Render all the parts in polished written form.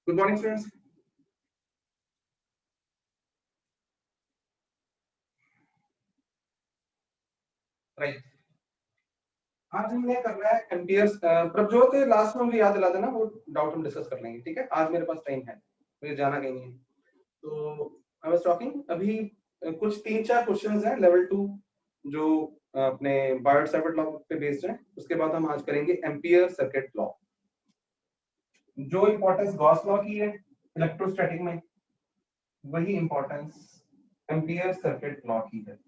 Good morning students. Right, आज हमने करना है एम्पियर्स। प्रभजोत लास्ट में मुझे याद दिला देना, वो डाउट हम डिस्कस कर लेंगे। ठीक है, आज मेरे पास टाइम है, मुझे जाना कहीं नहीं है। तो आई वाज टॉकिंग अभी कुछ 3-4 क्वेश्चंस हैं लेवल 2 जो अपने बायोट सर्किट लॉ पे बेस्ड है। उसके बाद हम आज करेंगे एम्पियर सर्किट लॉ। जो इंपॉर्टेंस गॉस लॉ की है इलेक्ट्रोस्टैटिक में, वही इंपॉर्टेंस एम्पियर सर्किट लॉ की है।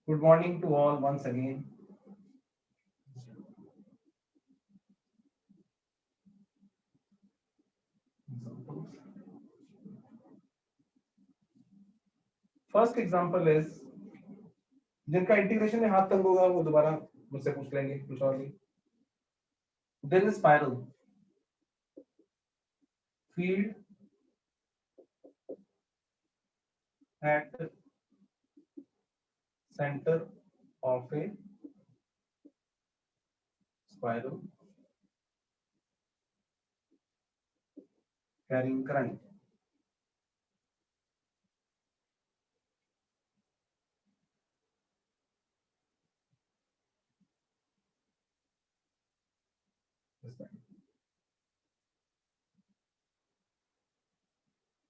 Good morning to all once again. First example is, जिनका इंटीग्रेशन में हाथ तंग होगा वो दोबारा मुझसे पूछ लेंगे कुछ और नहीं। There is a spiral field at center of a spiral carrying current.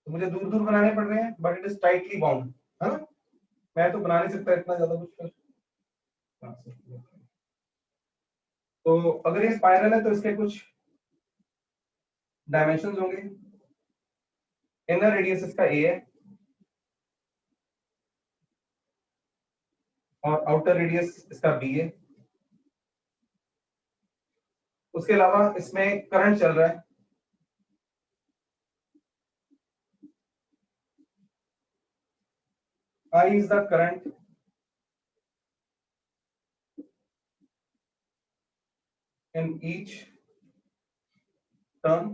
तो मुझे दूर दूर बनाने पड़ रहे हैं, but it is tightly bound, है ना। मैं तो बना नहीं सकता इतना ज्यादा कुछ। तो अगर ये स्पाइरल है तो इसके कुछ डायमेंशंस होंगे। इनर रेडियस इसका ए है और आउटर रेडियस इसका बी है। उसके अलावा इसमें करंट चल रहा है, I is the current in each turn,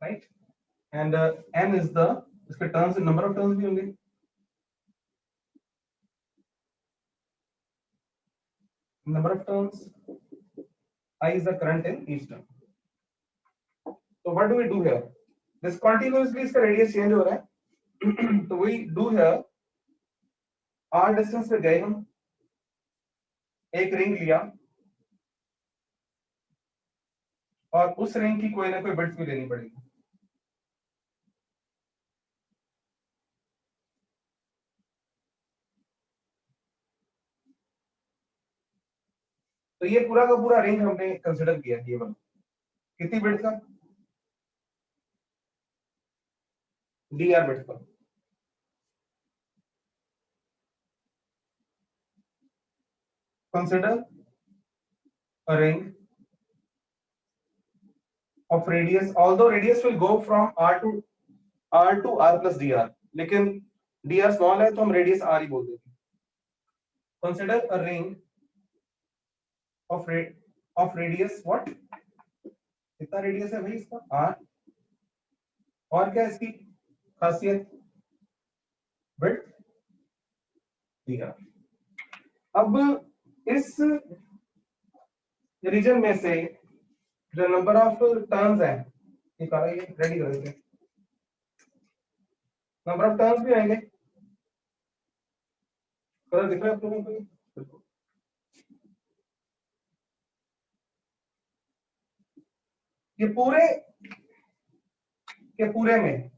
right? And n is the, इसके turns, number of turns भी होंगे। Number of turns, I is the current in each turn. So what do we do here? This continuously इसका radius change हो रहा है। तो we do here, r distance पे गए हम, एक रिंग लिया और उस रिंग की कोई ना कोई बिट्स भी लेनी पड़ेगी। तो ये पूरा का पूरा रिंग हमने कंसिडर किया, ये वाला कितनी बिट्स का, dr बिट्स का। Consider a ring of radius, although radius will go from r to r plus dr, लेकिन dr small है तो हम radius r ही बोल देंगे। Consider a ring of radius what? कितना radius है भाई इसका, r। और क्या इसकी खासियत, width dr। अब इस रीजन में से जो नंबर ऑफ टर्न्स है, ये रेडी कर देते हैं, नंबर ऑफ टर्न्स भी आएंगे। कलर दिख रहा है आप लोगों को? ये पूरे के पूरे में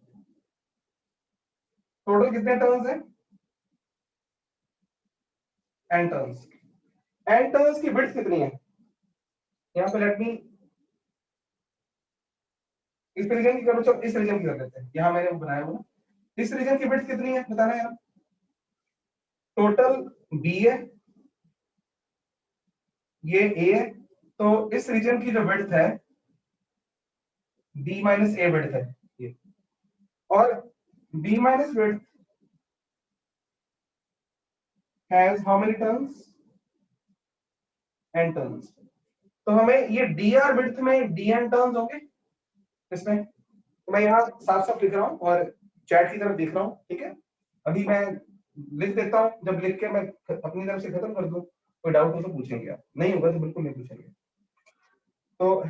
टोटल कितने टर्न्स हैं, n टर्न्स। n टर्न्स की विड्थ कितनी है, यहाँ पे लेट मी इस रीजन की करो, चलो इस रीजन की कर लेते हैं, यहाँ मैंने बनाया हुआ। इस रीजन की विड्थ कितनी है बताना यार। टोटल b है, ये a है, तो इस रीजन की जो विड्थ है b माइनस a विड्थ है ये, और b minus width has how many turns, n turns. तो हमें ये dr विड्थ में dn टर्न्स होंगे इसमें। तो मैं यहाँ साफ साफ लिख रहा हूँ और चैट की तरफ देख रहा हूँ, ठीक है। अभी मैं लिख देता हूँ, जब लिख के मैं अपनी तरफ से खत्म कर दूं, कोई डाउट हो तो पूछेंगे आप, नहीं होगा तो बिल्कुल नहीं पूछेंगे। तो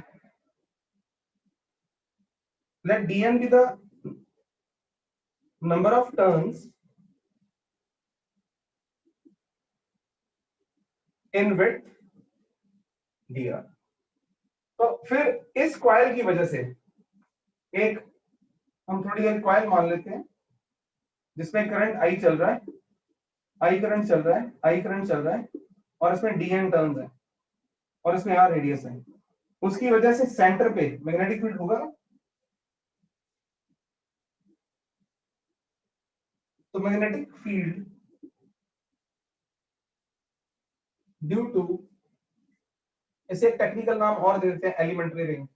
let dn be the number of turns in width dr। तो फिर इस कॉइल की वजह से एक हम थोड़ी देर कॉइल मान लेते हैं जिसमें करंट आई चल रहा है, आई करंट चल रहा है, आई करंट चल रहा है, और इसमें dn टर्न्स है और इसमें r रेडियस है। उसकी वजह से सेंटर पे मैग्नेटिक फील्ड होगा ना। तो मैग्नेटिक फील्ड ड्यू टू, इसे एक टेक्निकल नाम और दे देते हैं, elementary ring.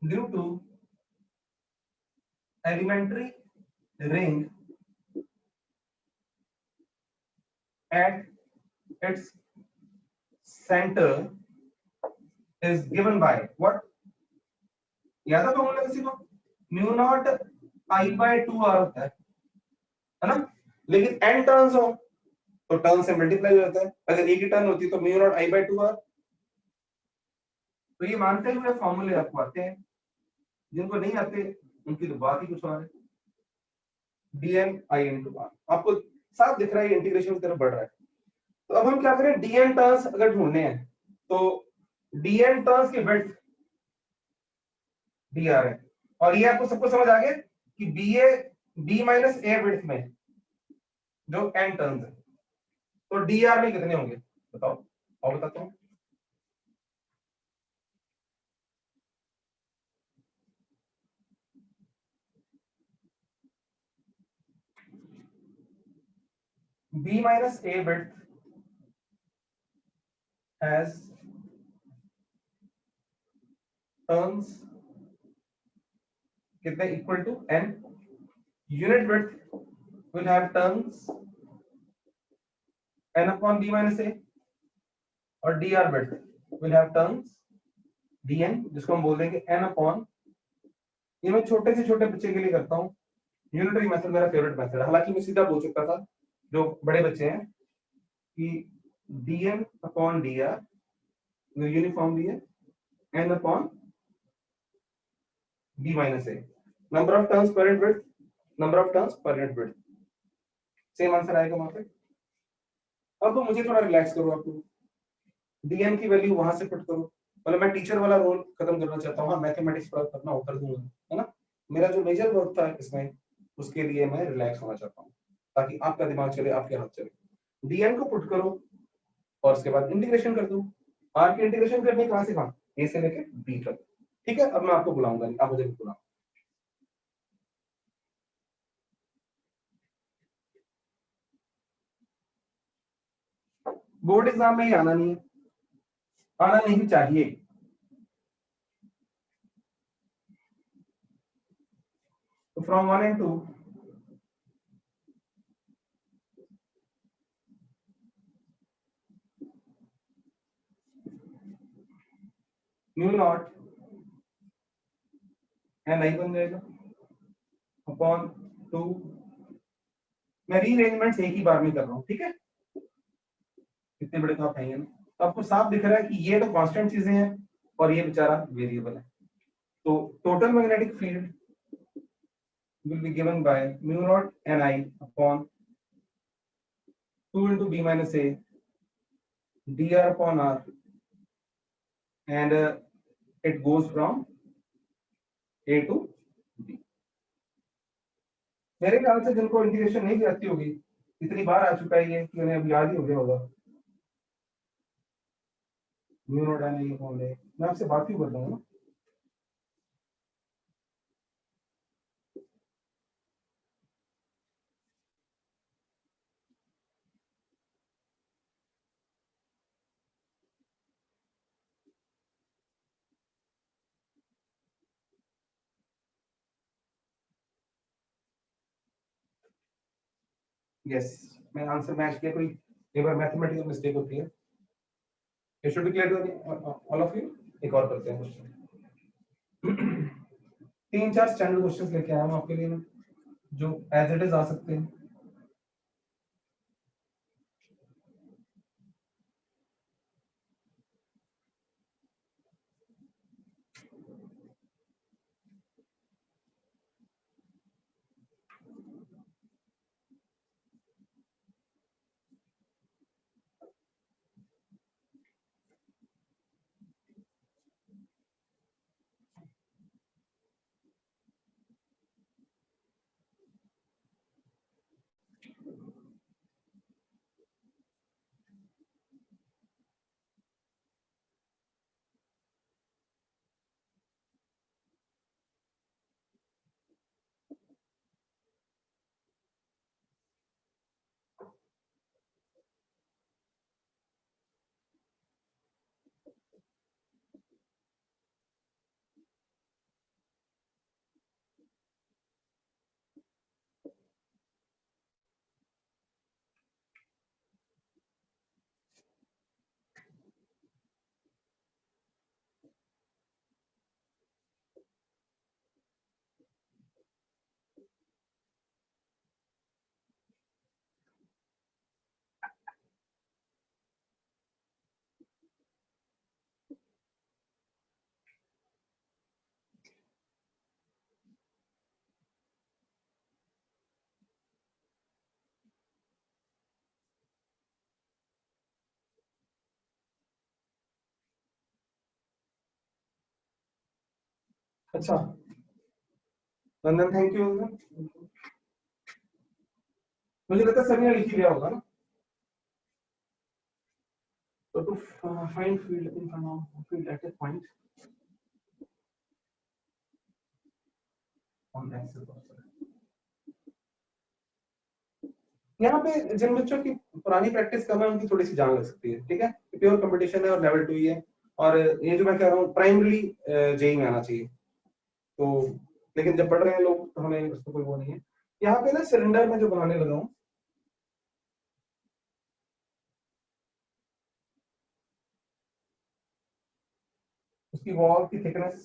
Due to elementary ring at its center is given by what? याद है फॉर्मूला किसी को? Mu not I by 2 R होता है ना। लेकिन n टर्न्स हो तो टर्न से मल्टीप्लाई हो जाता है। अगर एक ही टर्न होती तो mu not I by 2 R. तो ये मानते हुए फॉर्मूले आपको आते हैं, जिनको नहीं आते उनकी तो बात ही कुछ और है। dn i into r आपको साफ दिख रहा है, इंटीग्रेशन की तरफ बढ़ रहा है। तो अब हम क्या करें, dn टर्न्स अगर ढूंढने हैं तो dn टर्न्स की विड्थ dr है। और ये आपको सबको समझ आ गया कि b माइनस a विड्थ में जो n टर्न्स है, तो dr में कितने होंगे बताओ, और बताता हूं। b minus a width has turns कितने, equal to n। Unit width will have turns n upon b minus a, और dr width will have turns dn, जिसको हम बोल देंगे n अपॉन, ये मैं छोटे से छोटे बच्चे के लिए करता हूँ। यूनिटरी मेथड मेरा फेवरेट मेथड है, हालांकि मैं सीधा बोल सकता था जो बड़े बच्चे हैं कि dn अपॉन dr यूनिफॉर्म भी है n upon b minus a, number of turns per unit width, number of turns per unit width, same answer आएगा वहां पे। अब तो मुझे थोड़ा रिलैक्स करो, आपको dn की वैल्यू वहां से पुट करो। मतलब मैं टीचर वाला रोल खत्म करना चाहता हूँ, हाँ मैथमेटिक्स पर अपना उतर दूंगा, है ना। मेरा जो मेजर वर्क था इसमें, उसके लिए मैं रिलैक्स होना चाहता हूँ, ताकि आपका दिमाग चले, आपके हाथ चले। dn को पुट करो और उसके बाद इंटीग्रेशन कर दो। आर की इंटीग्रेशन करनी कहां से कहां, ए से लेके बी तक, ठीक है। अब मैं आपको बुलाऊंगा, आप मुझे बुलाओ। बोर्ड एग्जाम में ही आना नहीं है, आना नहीं चाहिए। तो from 1 and 2 mu naught n I बन जाएगा अपॉन 2। मैं रीअरेंजमेंट एक ही बार में कर रहा हूँ, ठीक है। इतने बड़े तो आप हैं ना। तो आपको साफ दिख रहा है कि ये तो कांस्टेंट चीजें हैं और ये बेचारा वेरिएबल है। तो total magnetic field will be given by mu naught Ni upon 2 into b minus a dr upon r, and it goes from a to b। मेरे ख्याल से जिनको इंटीग्रेशन नहीं भी आती होगी, इतनी बार आ चुका है ये कि उन्हें अब याद ही हो गया होगा। Mu naught Ni upon a, मैं आपसे बात ही कर रहा हूँ ना। यस, मैं आंसर मैच किया, कोई एक बार मैथमेटिकल मिस्टेक होती है। ये should be clear to all of you. एक और करते हैं क्वेश्चन। 3-4 स्टैंडर्ड क्वेश्चंस लेके आया हूं आपके लिए मैं, जो एज इट इज आ सकते हैं। अच्छा, नंदन थैंक यू। मुझे लगता है सभी ने लिख ही लिया होगा ना। तो to find field in field at a point on axis. यहाँ पे जिन बच्चों की पुरानी प्रैक्टिस कम है उनकी थोड़ी सी जान लग सकती है, ठीक है। प्योर कंपटीशन है और लेवल 2 ही है, और ये जो मैं कह रहा हूँ प्राइमरी जेई में आना चाहिए। तो लेकिन जब पढ़ रहे हैं लोग तो हमें उसको कोई वो नहीं है। यहाँ पे ना सिलेंडर में जो बनाने लगा हूँ, उसकी वॉल की थिकनेस,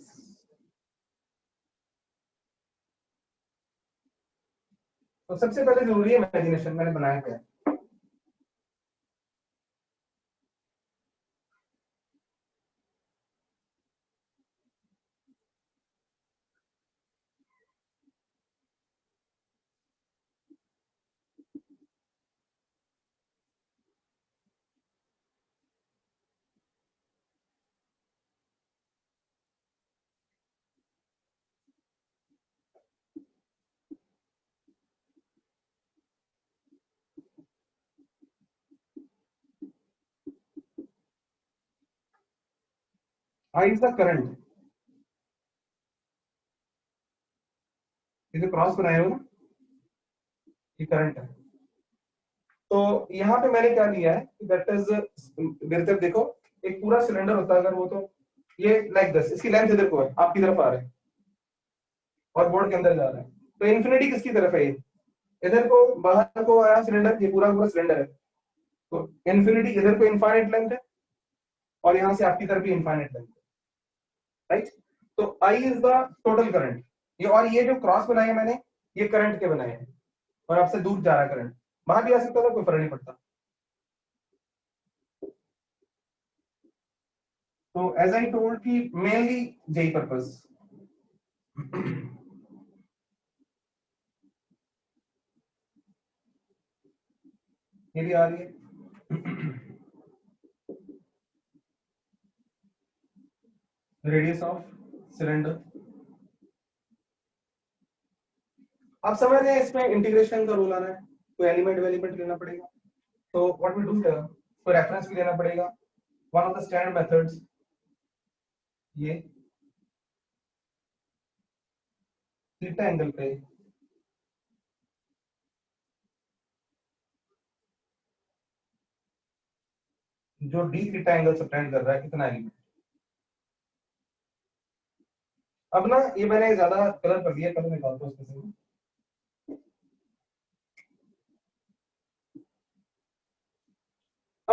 तो सबसे पहले जरूरी है इमेजिनेशन। मैंने बनाया क्या है? आई इज द करंट, ये जो क्रॉस बनाए हो ना, ये करंट है। तो यहाँ पे मैंने क्या लिया है, दैट इज, मेरे तरफ देखो, एक पूरा सिलेंडर होता है अगर वो, तो ये लाइक दिस, इसकी लेंथ इधर को है, आपकी तरफ आ रहा है और बोर्ड के अंदर जा रहा है। तो इन्फिनिटी किसकी तरफ है? ये इधर को, बाहर को आया सिलेंडर, ये पूरा पूरा सिलेंडर है। तो इन्फिनिटी इधर को इनफाइनाइट लेंथ है, और यहाँ से आपकी तरफ भी इनफाइनाइट लेंथ है, राइट। तो I is the total current. ये और ये जो क्रॉस बनाए हैं मैंने, ये करंट के बनाए हैं, और आपसे दूर जा रहा है करंट, वहां भी आ सकता था, कोई फर्क नहीं पड़ता। तो एज आई टोल्ड कि मेनली जेई पर्पस। ये भी आ रही है। रेडियस ऑफ सिलेंडर, आप समझ रहे हैं, इसमें इंटीग्रेशन का रूल आना है, कोई एलिमेंट वेलिमेंट लेना पड़ेगा। तो व्हाट वी डू हियर, कोई रेफरेंस भी लेना पड़ेगा। One of the standard methods, ये थीटा एंगल पे जो डी थीटा एंगल सबटेंड कर रहा है, कितना एलिमेंट। अब ना ये मैंने ज्यादा कलर कर दिया, कलर निकालता हूँ इसमें से।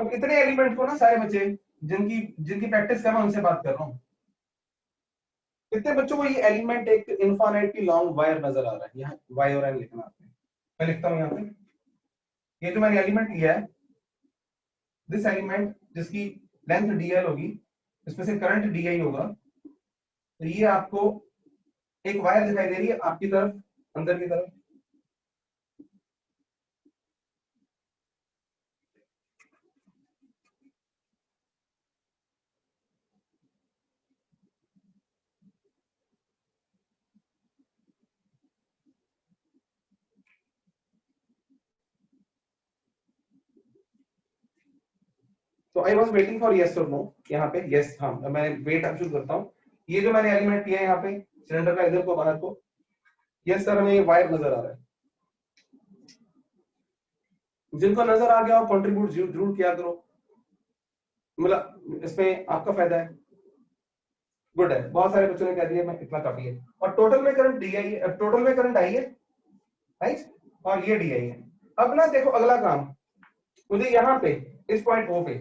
अब इतने एलिमेंट को ना सारे बच्चे जिनकी जिनकी प्रैक्टिस कर रहा हूं उनसे बात कर रहा हूँ, कितने बच्चों को ये एलिमेंट एक इनफाइनाइटली लॉन्ग वायर नजर आ रहा है? यहाँ वाई और एन लिखना आपने, मैं लिखता हूँ यहाँ पे, ये जो मैंने एलिमेंट लिया है, दिस एलिमेंट जिसकी लेंथ dl होगी, इसमें से करंट di होगा, तो ये आपको एक वायर दिखाई दे रही है आपकी तरफ, अंदर की तरफ, तो I was waiting for yes और नो, यहाँ पे येस, हाँ मैं वेट अब शुरू करता हूँ। ये जो मैंने एलिमेंट लिया है यहाँ पे सिलेंडर का, इधर को बाहर को, यस सर हमें ये वायर नजर आ रहा है। जिनको नजर आ गया हो कंट्रीब्यूट जरूर किया करो, मतलब इसमें आपका फायदा है। गुड है, बहुत सारे बच्चों ने कह दिया मैं इतना काफी है। और टोटल में करंट डी आई है, टोटल में करंट आई है, राइट, और ये डी आई है। अब ना देखो अगला काम, मुझे यहाँ पे इस पॉइंट ओ पे,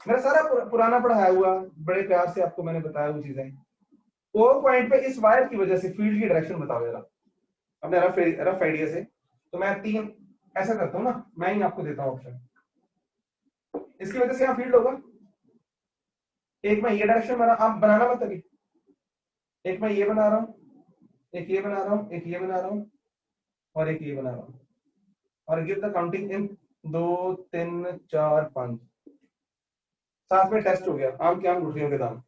मेरा सारा पुराना पढ़ाया हुआ, बड़े प्यार से आपको मैंने बताया वो चीजें, ओ पॉइंट पे इस वायर की वजह से फील्ड की डायरेक्शन बताओ जरा अपने रफ आइडिया से। तो मैं 3 ऐसा करता हूँ ना, मैं ही आपको देता हूँ ऑप्शन, इसकी वजह से यहाँ फील्ड होगा, एक मैं ये डायरेक्शन बना, आप बनाना मत अभी, एक मैं ये बना रहा हूँ, एक ये बना रहा हूँ, एक ये बना रहा हूँ, और एक ये बना रहा हूँ, और गिव द काउंटिंग इन 2 3 4 5, साथ में टेस्ट हो गया, आम के आम गुठलियों के दाम।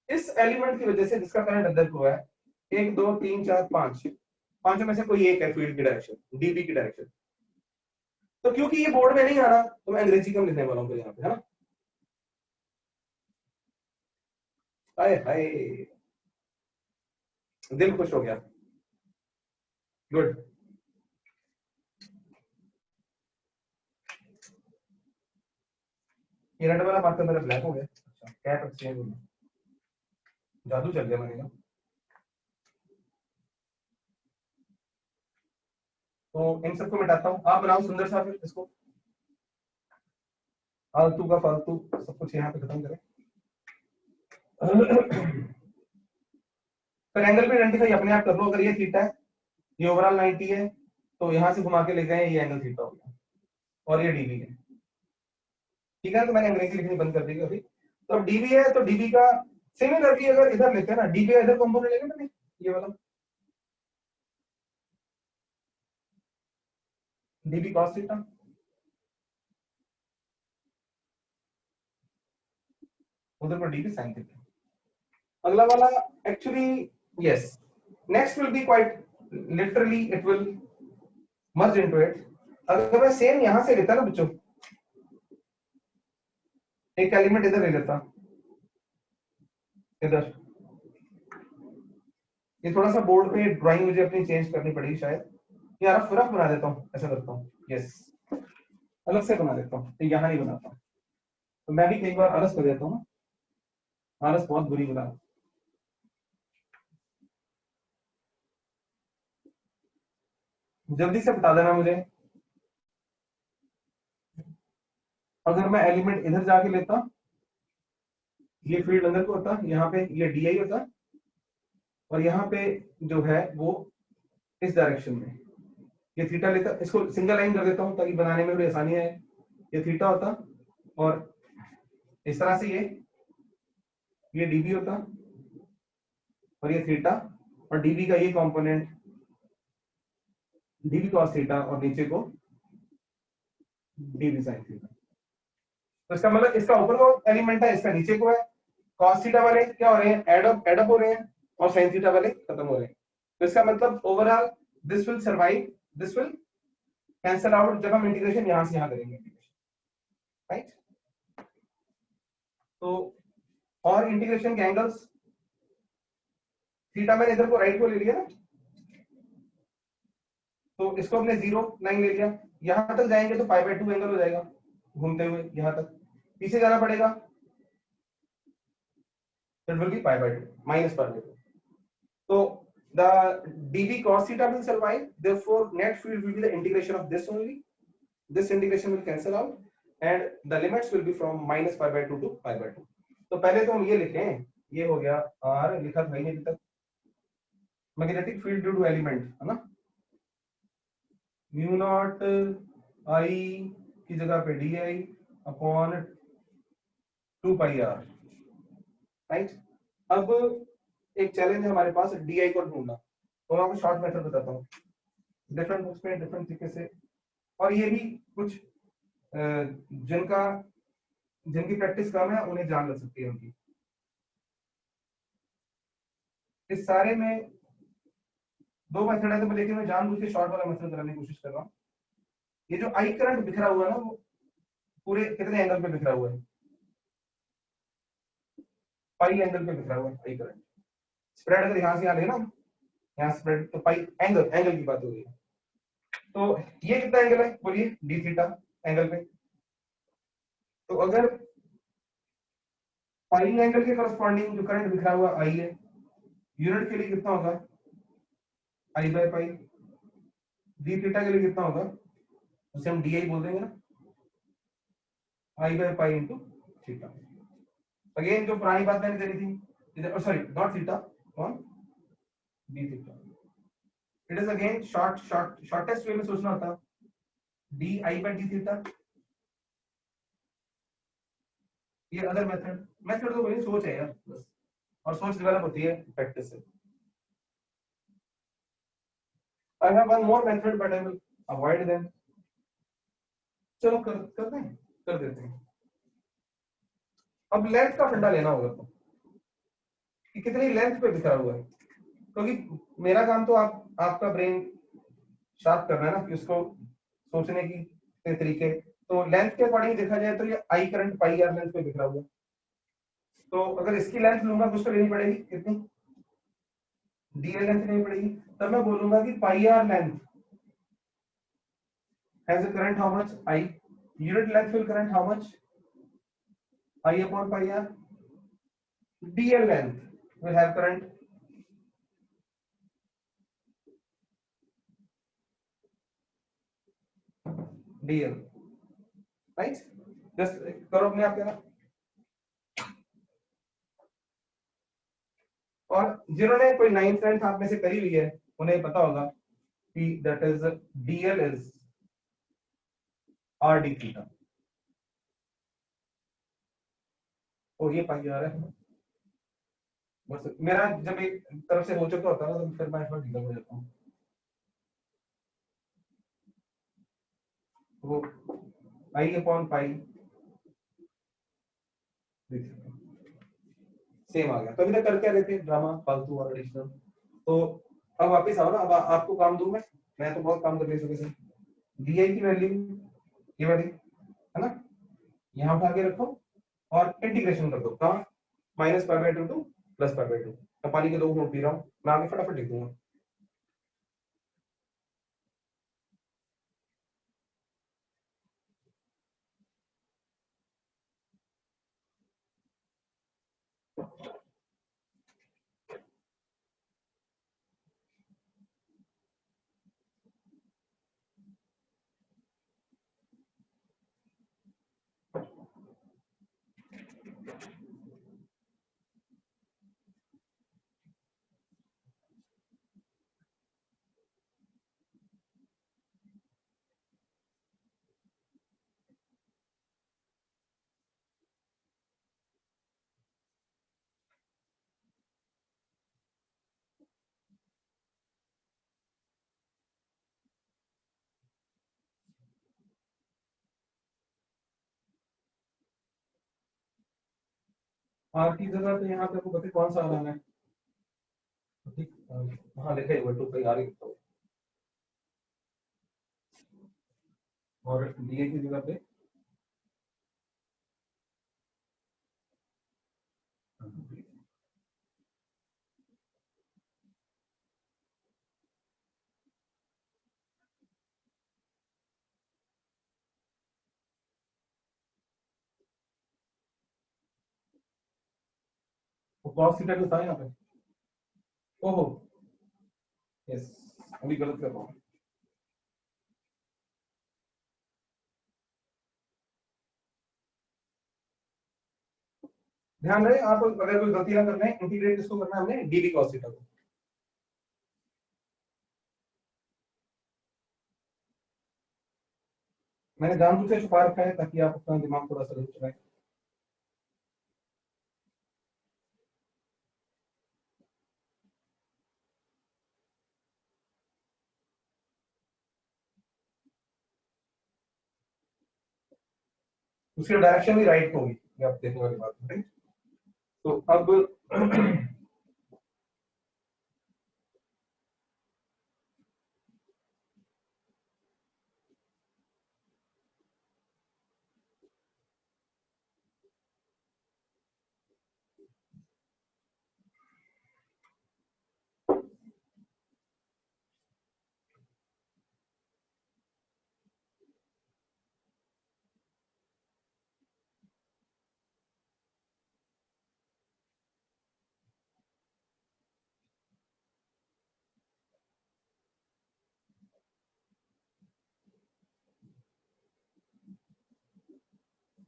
इस एलिमेंट की वजह से जिसका करंट अंदर को है, 1 2 3 4 5, पांचों में से कोई एक है फील्ड की डायरेक्शन, डीबी की डायरेक्शन। तो क्योंकि ये बोर्ड में नहीं आ रहा तो मैं अंग्रेजी कम लिखने वाला हूँ यहाँ पे, है ना। हाय हाय, दिल खुश हो गया, गुड। ये रेड वाला मार्कर मेरा ब्लैक हो गया, अच्छा कैप एक्सचेंज हो गया, जादू चल गया मैंने कहा। तो इन सबको मिटाता हूँ, आप बनाओ सुंदर सा फिर इसको, फालतू का फालतू सब कुछ यहाँ पे खत्म करें। फिर एंगल भी आइडेंटिफाई अपने आप कर लो, अगर ये थीटा है, ये ओवरऑल 90 है, तो यहाँ से घुमा के ले गए ये एंगल थीटा हो गया, और ये डीबी है, ठीक है। तो मैंने अंग्रेजी लिखनी बंद कर दी अभी। तो अब डीबी है तो डीबी का सिमिलरली अगर इधर लेते हैं ना, डीबी का इधर कंपोनेंट लेंगे ना, ये वाला डीबी कॉस थीटा, उधर पर डीबी साइन थीटा, अगला वाला actually yes, next will be quite literally it will merge into it. अगर मैं सेम यहां से लेता ना बच्चों, एक एलिमेंट इधर ले लेता, इधर, ये थोड़ा सा बोर्ड पे ड्राइंग मुझे अपनी चेंज करनी पड़ेगी शायद, ये रफ रफ बना देता हूँ, ऐसा करता हूँ, यस अलग से बना देता हूँ, यहाँ नहीं बनाता, तो मैं भी कई बार आलस कर देता हूँ, आलस बहुत बुरी बना। जल्दी से बता देना मुझे, अगर मैं एलिमेंट इधर जाके लेता, ये फील्ड अंदर को होता, यहाँ पे ये डी आई होता, और यहाँ पे जो है वो इस डायरेक्शन में ये थीटा लेता, इसको सिंगल लाइन कर देता हूँ ताकि बनाने में थोड़ी आसानी है, ये थीटा होता, और इस तरह से ये डीबी होता, और ये थीटा, और डीबी का ये कंपोनेंट डीबी कॉस थीटा, और नीचे को डीबी साइन थीटा। तो इसका मतलब इसका ऊपर को एलिमेंट है, इसका नीचे को है, कॉस थीटा वाले क्या हो रहे हैं, एड अप हो रहे हैं, और साइन थीटा वाले खत्म हो रहे हैं। तो इसका मतलब overall this will survive, this will cancel out जब हम इंटीग्रेशन यहां से यहां करेंगे, राइट। तो और इंटीग्रेशन के एंगल्स, थीटा मैंने इधर को राइट को ले लिया ना, तो इसको हमने 0 लाइन ले लिया, यहां तक जाएंगे तो π/2 एंगल हो जाएगा घूमते हुए यहां तक, पीछे जाना पड़ेगा, इट विल बी π/2 माइनस π/2। तो the dB cos theta will survive, therefore net field will be the integration of this only, this integration will cancel out, and the limits will be from -π/2 to π/2। तो पहले तो हम ये लिखें, ये हो गया r लिखा था अभी तक, magnetic field due to element है ना, म्यू नॉट I की जगह पे DI अपॉन 2πr, राइट। अब एक चैलेंज है हमारे पास DI को ढूंढना, तो मैं आपको शॉर्ट मेथड बताता हूँ, डिफरेंट बुक्स में डिफरेंट तरीके से, और ये भी कुछ जिनकी प्रैक्टिस कम है उन्हें जान लग सकती है उनकी। इस सारे में दो मेथड है, तो लेकिन मैं जानबूझ के शॉर्ट वाला मेथड कराने की कोशिश कर रहा हूँ। ये जो आई करंट बिखरा हुआ है ना, वो पूरे कितने एंगल पे बिखरा हुआ है? पाई एंगल पे बिखरा हुआ है आई करंट। स्प्रेड अगर यहाँ से यहाँ लेना, यहाँ स्प्रेड, तो पाई एंगल की बात हो रही है। तो ये कितना एंगल है बोलिए, डी थीटा एंगल पे। तो अगर पाई एंगल के करस्पॉन्डिंग जो करंट बिखरा हुआ आई है, यूनिट के लिए कितना होगा? आई बाय पाई। डी थीटा के लिए कितना होगा? उसे हम डी आई बोल देंगे ना, I by pi into theta. Again जो पुरानी बात मैंने करी थी, सॉरी नॉट थीटा, कौन, d theta. It is again shortest way में सोचना होता, d I by d theta. ये अदर मेथड तो वही सोच है यार बस, और सोच डेवलप होती है प्रैक्टिस से। I have one more method but I will avoid them. चलो कर देते हैं। अब लेंथ का फंडा लेना होगा तो, कि कितनी लेंथ पे बिखरा हुआ है, क्योंकि मेरा काम तो आपका ब्रेन शार्प करना है ना, कि उसको सोचने की तरीके। तो लेंथ के अकॉर्डिंग देखा जाए तो ये I current pi are length पे बिखरा हुआ है। तो अगर इसकी लेंथ लूंगा तो उसको लेनी पड़ेगी कितनी, डी एल लेंथ लेनी पड़ेगी। तब मैं बोलूंगा कि pi are length has a current how much, I, unit length will current how much, I upon pi r, dl length will have current dl, right? Just करो अपने आप क्या। और जिन्होंने कोई 9th 10th आप में से करी हुई है उन्हें पता होगा कि that is dl is r d theta। और ये पाई आ रहा है बस, मेरा जब एक तरफ से हो चुका होता है तो फिर मैं थोड़ा ढीला हो जाता हूँ। वो आई अपॉन पाई सेम आ गया। तो अभी तक कर क्या रहे थे, ड्रामा फालतू और एडिशनल। तो अब वापस आओ ना, अब आपको काम दूं मैं तो बहुत काम कर रही हूँ। डी आई की वैल्यू ये वाली है ना, यहाँ उठा के रखो और इंटीग्रेशन कर दो, कहाँ, -π/2 टू +π/2। मैं पानी के 2 घूंट पी रहा हूँ, मैं आगे फटाफट लिख दूंगा। आर की जगह पे यहाँ पे आपको पता है कौन सा आना है, ठीक, हाँ लिखा है 2 पाई आर लिखा हुआ है, और डी की जगह पे cos थीटा जो था यहाँ पे, ओहो यस, अभी गलत कर रहा हूँ। ध्यान रहे आप अगर कोई गलती ना करना है, इंटीग्रेट किसको करना है हमने, डी बी कॉस थीटा को। मैंने जानबूझ से छुपा रखा है ताकि आप अपना दिमाग थोड़ा सा चलाएं। उसकी डायरेक्शन भी राइट होगी, ये आप देखने वाली बात है। तो अब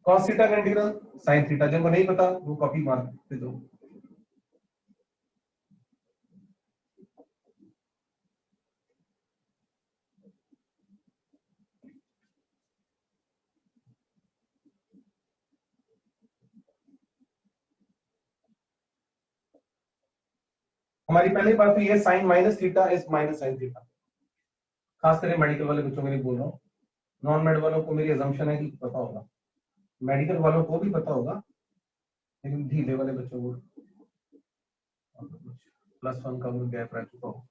cos थीटा का इंटीग्रल sin थीटा, जिनको नहीं पता वो कॉपी मार दे दो। हमारी पहली बात तो ये sin minus theta is minus sin theta. खास करके मेडिकल वाले बच्चों के लिए बोल रहा हूँ, नॉन मेड वालों को मेरी अजम्पशन है कि पता होगा, मेडिकल वालों को भी पता होगा, लेकिन ढीले वाले बच्चों को +1 का वो गैप रह चुका हो।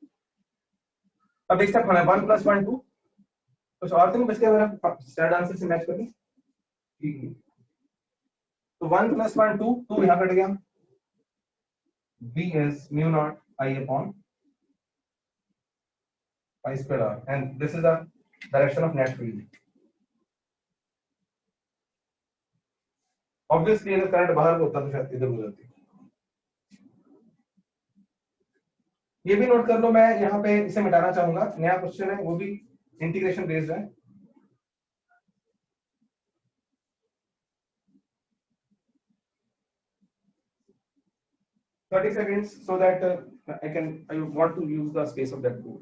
अब एक स्टेप हमें 1 + 1 2, कुछ और तो नहीं बच गया मेरा स्टैंडर्ड आंसर से मैच करके, ठीक है। तो 1 + 1 2, 2 यहाँ कट गया, b is mu naught I upon pi square r, and this is the direction of net field. Obviously अगर करंट बाहर होता तो शायद इधर हो जाती। ये भी नोट कर लो, मैं यहाँ पे इसे मिटाना चाहूंगा, नया क्वेश्चन है, वो भी इंटीग्रेशन बेस्ड है। Thirty seconds so that I want to use the space of that board.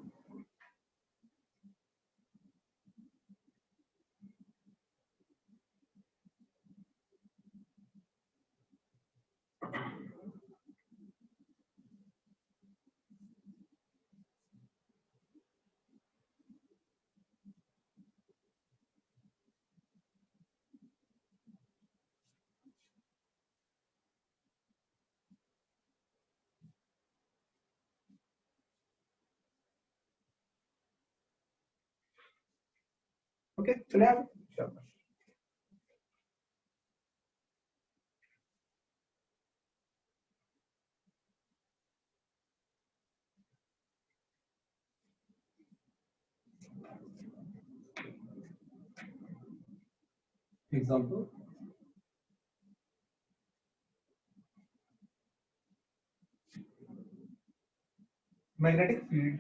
Okay, चलिए आप शाबाश। Example, magnetic field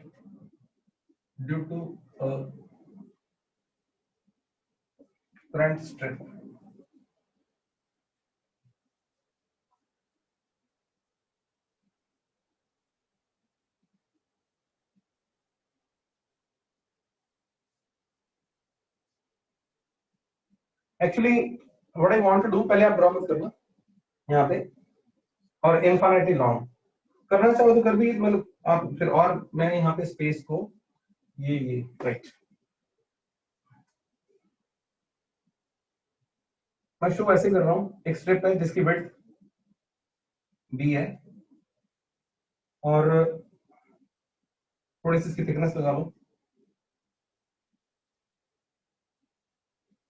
due to a current strip. Actually, what I want to do, पहले आप draw मत करना यहाँ पे, और इनफिनिटी लॉन्ग करना चाहो तो कर भी, मतलब आप फिर, और मैं यहाँ पे स्पेस को ये राइट, मैं शो ऐसे कर रहा हूँ, एक स्ट्रिप है जिसकी विड्थ b है, और थोड़ी सी इसकी थिकनेस लगा लो,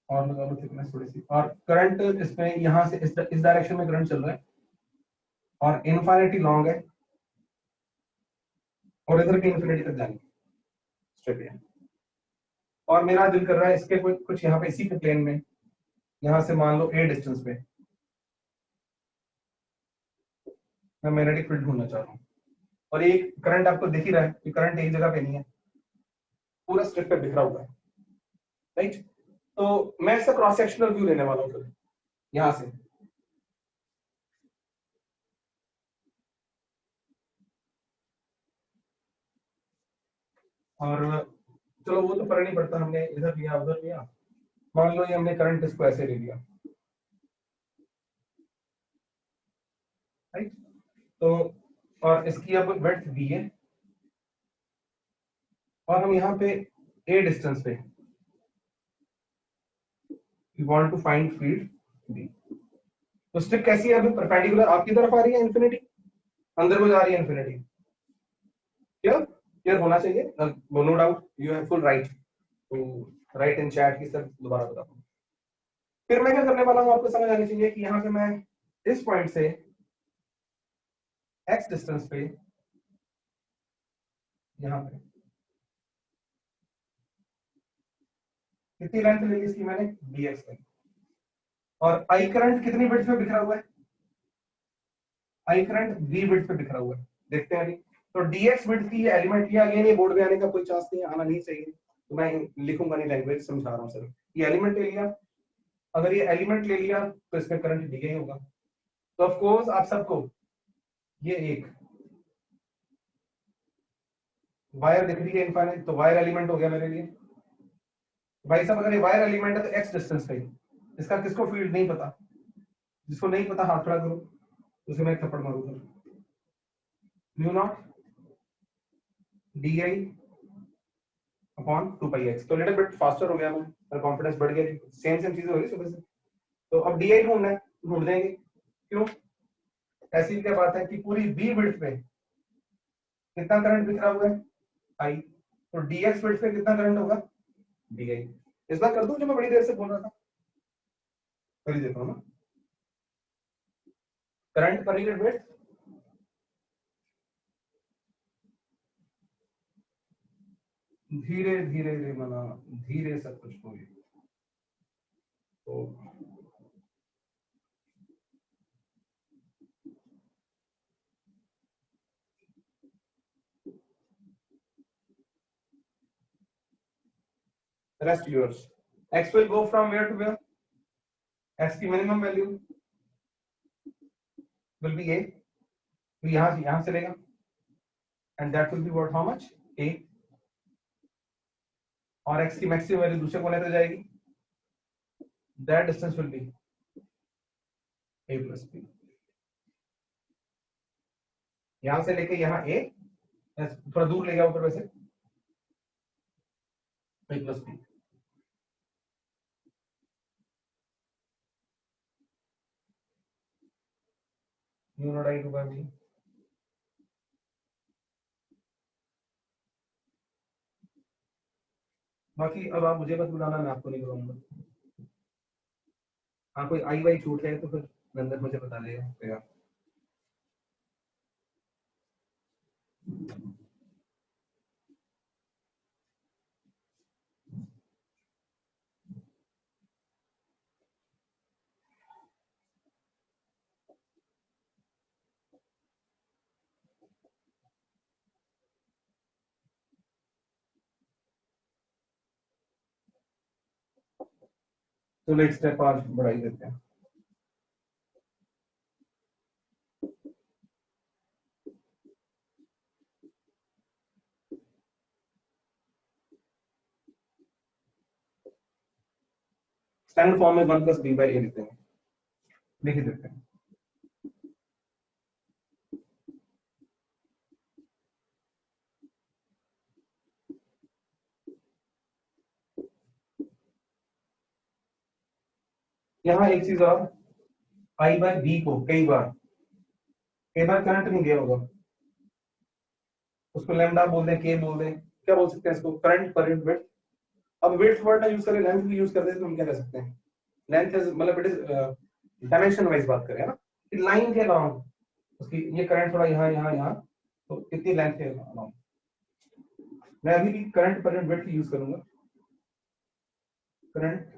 और लगा लो थिकनेस थोड़ी सी, और करंट इसमें यहाँ से इस डायरेक्शन में करंट चल रहा है, और इनफिनिटी लॉन्ग है, और इधर के इन्फिनिटी तक जाएंगे स्ट्रिप है, और मेरा दिल कर रहा है इसके कुछ यहाँ पे इसी के प्लेन में, यहाँ से मान लो a डिस्टेंस पे मैं मैग्नेटिक फील्ड ढूंढना चाह रहा हूँ, और एक करंट आपको दिख ही रहा है कि करंट एक जगह पे नहीं है, पूरा स्ट्रिप पे बिखरा हुआ है, राइट। तो मैं इसका क्रॉस सेक्शनल व्यू लेने वाला हूँ यहाँ से, और चलो वो तो फर्क नहीं पड़ता, हमने इधर लिया उधर लिया, मान लो ये हमने करंट इसको ऐसे ले लिया, राइट। तो और इसकी अब विड्थ दी है और हम यहाँ पे ए डिस्टेंस पे we want to find field B. तो स्टिक कैसी है, अभी परपेंडिकुलर आपकी तरफ आ रही है इन्फिनिटी, अंदर को जा रही है इन्फिनिटी। क्लियर क्लियर होना चाहिए, no doubt, you have full right to write in chat की, सर दोबारा बताता हूँ। फिर मैं क्या करने वाला हूँ आपको समझ आनी चाहिए कि यहाँ पे मैं इस पॉइंट से एक्स डिस्टेंस पे यहाँ पे कितनी लेंथ ले ली इसकी मैंने, dx लेंथ। और आई करंट कितनी बिट्स पे बिखरा हुआ है, आई करंट v बिट्स पे बिखरा हुआ है, देखते हैं अभी। तो dx बिट्स की ये एलिमेंट लिया, अगेन ये बोर्ड में आने का कोई चांस नहीं है, आना नहीं चाहिए, तो मैं लिखूंगा नहीं, लैंग्वेज समझा रहा हूँ सर। ये एलिमेंट ले लिया, अगर ये एलिमेंट ले लिया तो इसमें करंट डी ही होगा। तो ऑफ कोर्स आप सबको ये एक वायर दिख रही है इनफाइनाइट, तो वायर एलिमेंट हो गया मेरे लिए। भाई साहब अगर ये वायर एलिमेंट है तो एक्स डिस्टेंस पे, इसका किसको फील्ड नहीं पता, जिसको नहीं पता हाथ खड़ा करो, उसे मैं थप्पड़ मारूंगा। Mu naught D I upon 2 πx। तो लिटिल बिट फास्टर हो गया, मैं मेरा कॉन्फिडेंस बढ़ गया, सेम सेम चीजें हो रही सुबह से। तो अब डी आई ढूंढना है, ढूंढ देंगे। क्यों, ऐसी क्या बात है कि पूरी बी बिट्स पे कितना करंट बिखरा हुआ है, आई, तो डीएक्स बिट्स पे कितना करंट होगा, डी आई। इस बार कर दूं जो मैं बड़ी देर से बोल रहा था, कर ही देता हूँ ना। करंट पर यूनिट बिट्स, धीरे धीरे रे मना, धीरे सब कुछ हो गया। तो rest yours, x will go from where to where, x की minimum value will be a, तो यहां से लेगा, and that will be what, how much, a, और x की मैक्सिमम वैल्यू दूसरे कोने पे जाएगी, that distance will be a plus b। यहां से लेके यहाँ a, थोड़ा दूर ले गया ऊपर वैसे, a plus b। Mu not I two by b। बाकी अब आप मुझे बस बुलाना, मैं आपको नहीं बुलाऊंगा। हाँ कोई आई वाई छूट है तो फिर नंदन मुझे बता देगा। तो नेक्स्ट स्टेप आज बढ़ाई देते हैं। स्टैंडर्ड फॉर्म में 1 + b/a लिखते हैं, लिख ही देते हैं। यहाँ एक चीज और, I/b को कई बार करंट नहीं दिया होगा, उसको लैम्डा बोल दें, के बोल दें, क्या बोल सकते हैं इसको, करंट पर यूनिट विड्थ। अब विड्थ वर्ड ना यूज करें, लेंथ भी यूज करते हैं, तो हम क्या कर सकते हैं, लेंथ इज मतलब इट इज डायमेंशन वाइज बात करें ना, कि लाइन के अलाउंग उसकी ये करंट थोड़ा यहाँ यहाँ यहाँ, तो कितनी लेंथ के अलाउंग। मैं अभी भी current per unit width use करूंगा, करंट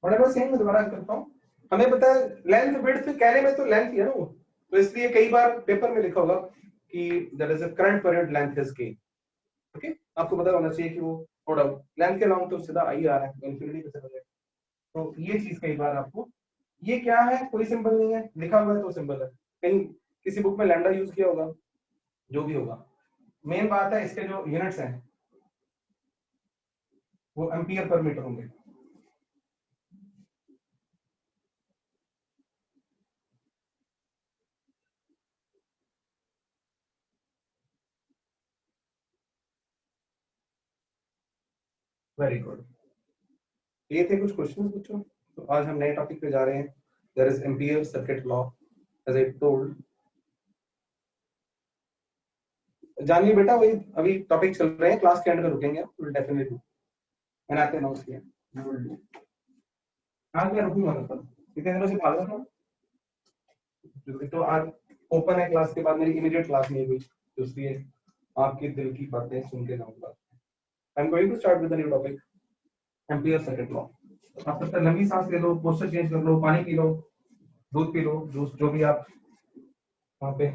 सेम मैं दोबारा करता हूँ। हमें पता है लेंथ विड्थ कहने में तो लेंथ ही है ना वो, तो इसलिए कई बार पेपर में लिखा होगा कि that is a current per unit length is के। ओके, आपको पता होना चाहिए कि वो थोड़ा लेंथ के अलाउंग तो सीधा आई आ रहा है, इन्फिनिटी पे चला जाए। तो ये चीज कई बार आपको, ये क्या है, कोई सिंबल नहीं है, लिखा हुआ है तो सिंबल है, कहीं किसी बुक में लैम्डा यूज किया होगा, जो भी होगा। मेन बात है इसके जो यूनिट्स हैं वो एम्पियर पर मीटर होंगे। वेरी गुड, ये थे कुछ क्वेश्चन बच्चों। तो आज हम नए टॉपिक पे जा रहे हैं, there is ampere circuit law as I told. जानिए बेटा, वही अभी टॉपिक चल रहे हैं, क्लास के एंड में रुकेंगे, विल डेफिनेटली मैंने आपको अनाउंस किया। आज मैं रुकूंगा मतलब कितने दिनों से भाग रहा था, तो आज ओपन है क्लास के बाद मेरी इमीडिएट क्लास नहीं हुई, तो इसलिए आपके दिल की बातें सुन के जाऊंगा। I am going to start with the new topic, ampere circuit law. आप तब तक लंबी सांस ले लो, पोस्टर चेंज कर लो, पानी पी लो, दूध पी लो, जूस, जो भी आप वहां पे।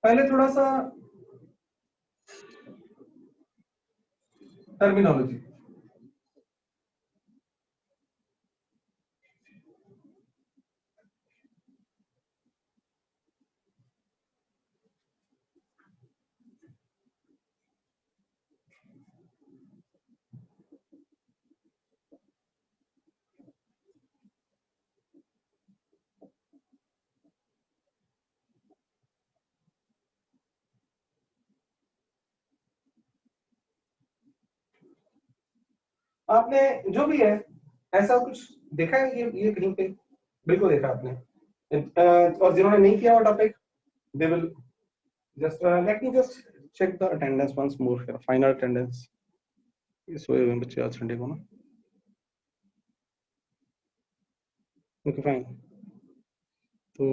पहले थोड़ा सा टर्मिनोलॉजी। आपने जो भी है ऐसा कुछ देखा है ये कहीं पे? बिल्कुल देखा आपने। और जिन्होंने नहीं किया वो topic, they will just let me just check the attendance once more, final attendance. ये सोए हुए बच्चे आज संडे को ना, ओके फाइन। तो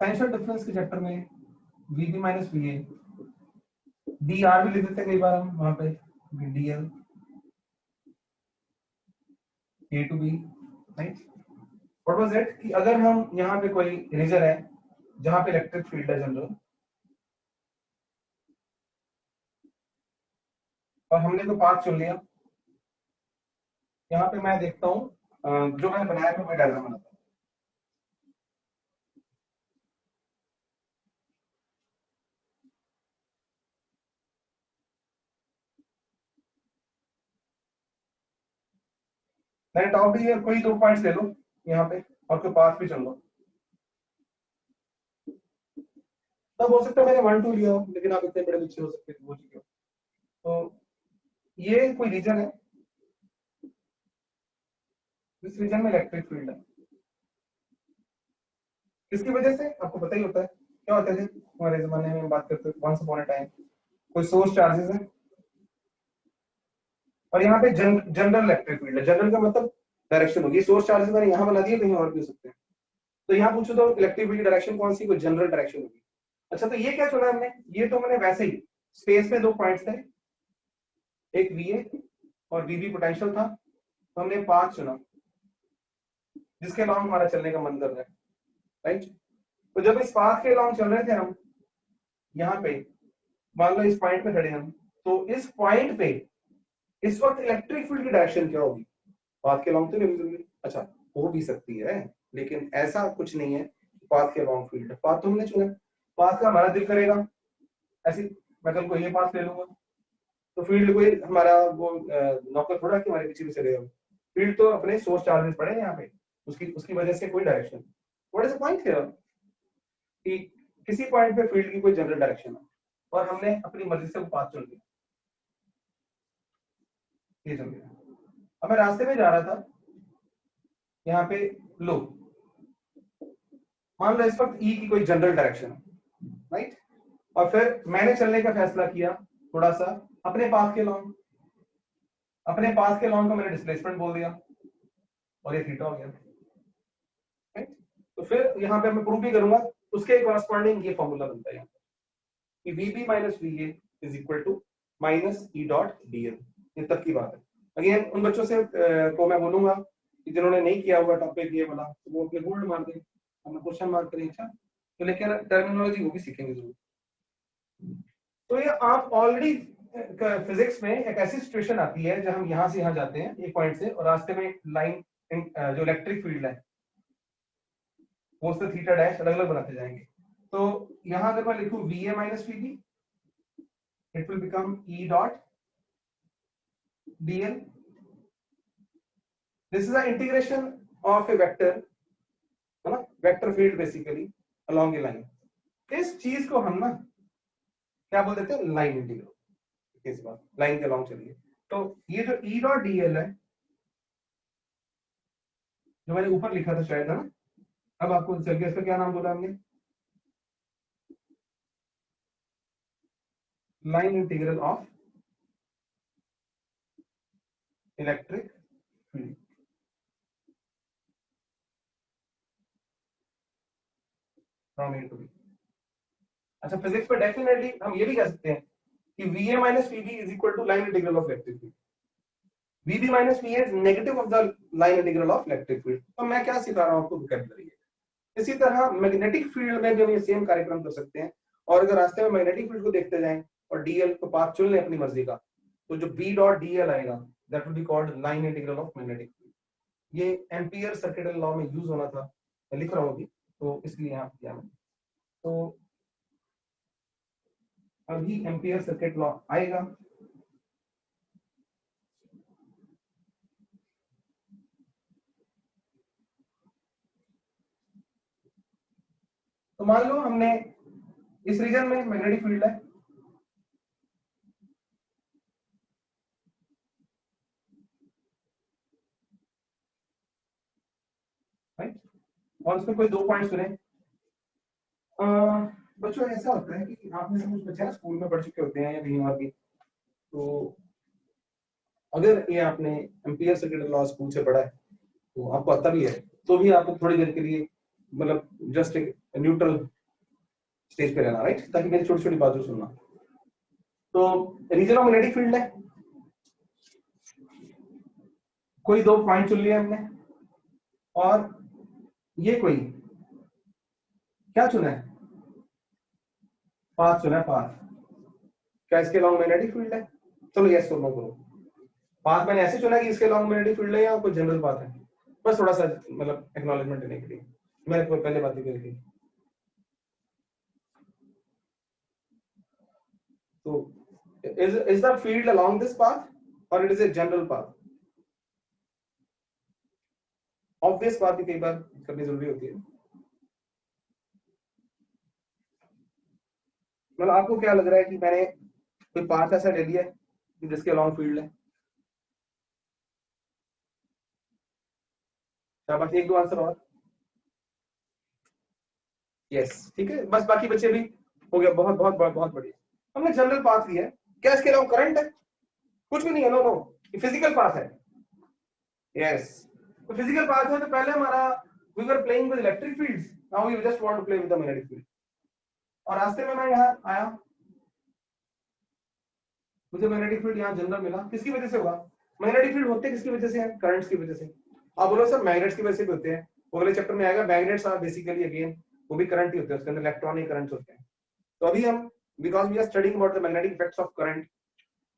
टेंशन डिफरेंस के चैप्टर में VB minus VA, D R भी लिख देते हैं कई बार हम वहां पे, D L A to B, right. What was it कि अगर हम यहाँ पे कोई रीजन है जहां पे इलेक्ट्रिक फील्ड है जनरल, और हमने तो पाथ चुन लिया, यहाँ पे मैं देखता हूँ जो मैंने बनाया था मैं डायग्राम बनाता हूँ। मैंने टॉप दिया, कोई 2 पॉइंट्स ले लो यहाँ पे और कोई पाथ भी चुन लो। तब हो सकता है मैंने 1 2 लिया हो, लेकिन आप इतने बड़े बच्चे हो सकते हो चुके हो। तो ये कोई रीजन है, इस रीजन में इलेक्ट्रिक फील्ड है, किसकी वजह से आपको पता ही होता है क्या होता है हमारे जमाने में बात करते हैं, वंस अपॉन अ टाइम कोई सोर्स चार्जेस है और यहाँ पे जनरल इलेक्ट्रिक फील्ड है। जनरल का मतलब डायरेक्शन होगी, सोर्स चार्जेस मैंने यहाँ बना दिए, कहीं और भी हो सकते हैं। तो यहाँ पूछो तो इलेक्ट्रिक फील्ड की डायरेक्शन कौन सी, कोई जनरल डायरेक्शन होगी। अच्छा, तो ये क्या चुना हमने, ये तो मैंने वैसे ही स्पेस में 2 पॉइंट्स थे, एक वीए और वीबी पोटेंशियल था, तो हमने पाथ चुना जिसके अलावा हमारा चलने का मन कर रहा है, राइट। तो जब इस पाथ के अलावा चल रहे थे हम, यहाँ पे मान लो इस पॉइंट पे खड़े हम, तो इस पॉइंट पे इस वक्त इलेक्ट्रिक फील्ड की डायरेक्शन क्या होगी, पाथ के लॉन्ग तो नहीं होगी। अच्छा, हो भी सकती है, लेकिन ऐसा कुछ नहीं है पाथ के लॉन्ग फील्ड। पाथ तो हमने चुना, पाथ का हमारा दिल करेगा ऐसी, मैं कल को ये पाथ ले लूंगा तो फील्ड कोई हमारा वो नौकर थोड़ा कि हमारे पीछे भी चलेगा। फील्ड तो अपने सोर्स चार्जेस पड़े यहाँ पे, उसकी उसकी वजह से कोई direction. What is the point here कि किसी पॉइंट पे फील्ड की कोई जनरल डायरेक्शन है और हमने अपनी मर्जी से वो पाथ चुन लिया। ये चल गया। अब मैं रास्ते में जा रहा था, यहाँ पे लो मान लो इस वक्त ई की कोई जनरल डायरेक्शन है, राइट, और फिर मैंने चलने का फैसला किया थोड़ा सा अपने पास के लॉन्ग, अपने पास के लॉन्ग को मैंने डिस्प्लेसमेंट बोल दिया और ये थीटा हो गया, राइट। तो फिर यहाँ पे मैं प्रूव भी करूंगा, उसके कॉरस्पॉन्डिंग ये फॉर्मूला बनता है यहाँ कि VB minus VA is equal to minus E dot DL। ये तक की बात है। अगेन उन बच्चों से को मैं बोलूंगा कि जिन्होंने नहीं किया हुआ टॉपिक ये वाला, तो वो अपने बोर्ड मार दें, हमें क्वेश्चन मार्क करें, अच्छा तो लेकिन टर्मिनोलॉजी वो भी सीखेंगे जरूर। तो ये आप ऑलरेडी फिजिक्स में एक ऐसी सिचुएशन आती है जब हम यहाँ से यहाँ जाते हैं एक पॉइंट से, और रास्ते में लाइन जो इलेक्ट्रिक फील्ड है वो उससे थीटा डैश अलग अलग बनाते जाएंगे। तो यहाँ अगर मैं लिखूं VA minus VB, it will become E dot DL। This is the integration of A vector, है ना, वेक्टर फील्ड बेसिकली अलोंग ए लाइन। इस चीज को हम ना क्या बोल देते हैं, लाइन इंटीग्रल। इस बार लाइन के अलोंग चलिए, तो ये जो E डॉट DL है जो मैंने ऊपर लिखा था शायद, है ना, अब आपको चल गया, इसका क्या नाम बोला हमने, line integral of electric field. From A to B. अच्छा, फिजिक्स में डेफिनेटली हम ये भी कह सकते हैं कि VA minus VB is equal to line integral of electric field. VB minus VA is negative of the line integral of electric field. तो मैं क्या सिखा रहा हूं आपको, वोकैबुलरी। इसी तरह मैग्नेटिक फील्ड में भी हम ये सेम कार्यक्रम कर सकते हैं, और अगर रास्ते में मैग्नेटिक फील्ड को देखते जाएं और DL को पाथ चुन लें अपनी मर्जी का, तो जो B डॉट DL आएगा that will be called line integral of magnetic field. ये एम्पियर सर्किट लॉ में यूज होना था, मैं लिख रहा हूँ अभी, तो इसलिए यहाँ किया मैंने। तो अभी एम्पियर सर्किट लॉ आएगा, तो मान लो हमने इस रीजन में मैग्नेटिक फील्ड है, राइट, और उसमें कोई दो पॉइंट चुने। बच्चों ऐसा होता है कि आपने सब कुछ बच्चे स्कूल में पढ़ चुके होते हैं या कहीं और भी, तो अगर ये आपने एम्पियर सर्किट लॉ स्कूल से पढ़ा है तो आपको आता भी है, तो भी आपको थोड़ी देर के लिए मतलब जस्ट एक न्यूट्रल स्टेज पे रहना, राइट, ताकि मेरी छोटी छोटी बातों सुनना। तो रीजन ऑफ मैग्नेटिक फील्ड है, कोई दो पॉइंट चुन लिया हमने, और ये कोई क्या चुना है, पाथ चुना है, पाथ। क्या इसके लॉन्ग मैग्नेटिक फील्ड है? चलो यस और नो करो। पाथ मैंने ऐसे चुना कि इसके लॉन्ग मैग्नेटिक फील्ड है या कोई जनरल पाथ है, बस थोड़ा सा मतलब एक्नॉलेजमेंट देने के लिए मैंने पहले बात ही करी थी। तो is the field along this path or it is a general path? Obvious बात भी कई बार करनी जरूरी होती है। मतलब आपको क्या लग रहा है कि मैंने कोई पाथ ऐसा ले लिया है जिसके लॉन्ग फील्ड है? बस एक दो आंसर और, यस, ठीक है, बस बाकी बच्चे भी हो गया, बहुत बहुत बहुत बहुत बढ़िया। हमने जनरल पाथ लिया है, क्या इसके लॉन्ग करंट है? कुछ भी नहीं है, नो नो, ये फिजिकल पाथ है, यस। तो फिजिकल पाथ है, तो पहले हमारा we were playing with electric fields, now we just want to play with the magnetic field। और रास्ते में मैं यहाँ आया, मुझे मैग्नेटिक फील्ड यहाँ जनरल मिला, किसकी वजह से होगा? मैग्नेटिक फील्ड होते किसकी वजह से हैं? करंट्स की वजह से। आप बोलो सर मैग्नेट्स की वजह से भी होते हैं, अगले चैप्टर में आएगा, मैग्नेट्स आर बेसिकली अगेन वो भी करंट ही होते हैं, उसके अंदर इलेक्ट्रॉनिक करंट्स होते हैं। तो अभी हम because we are studying about the magnetic effects of current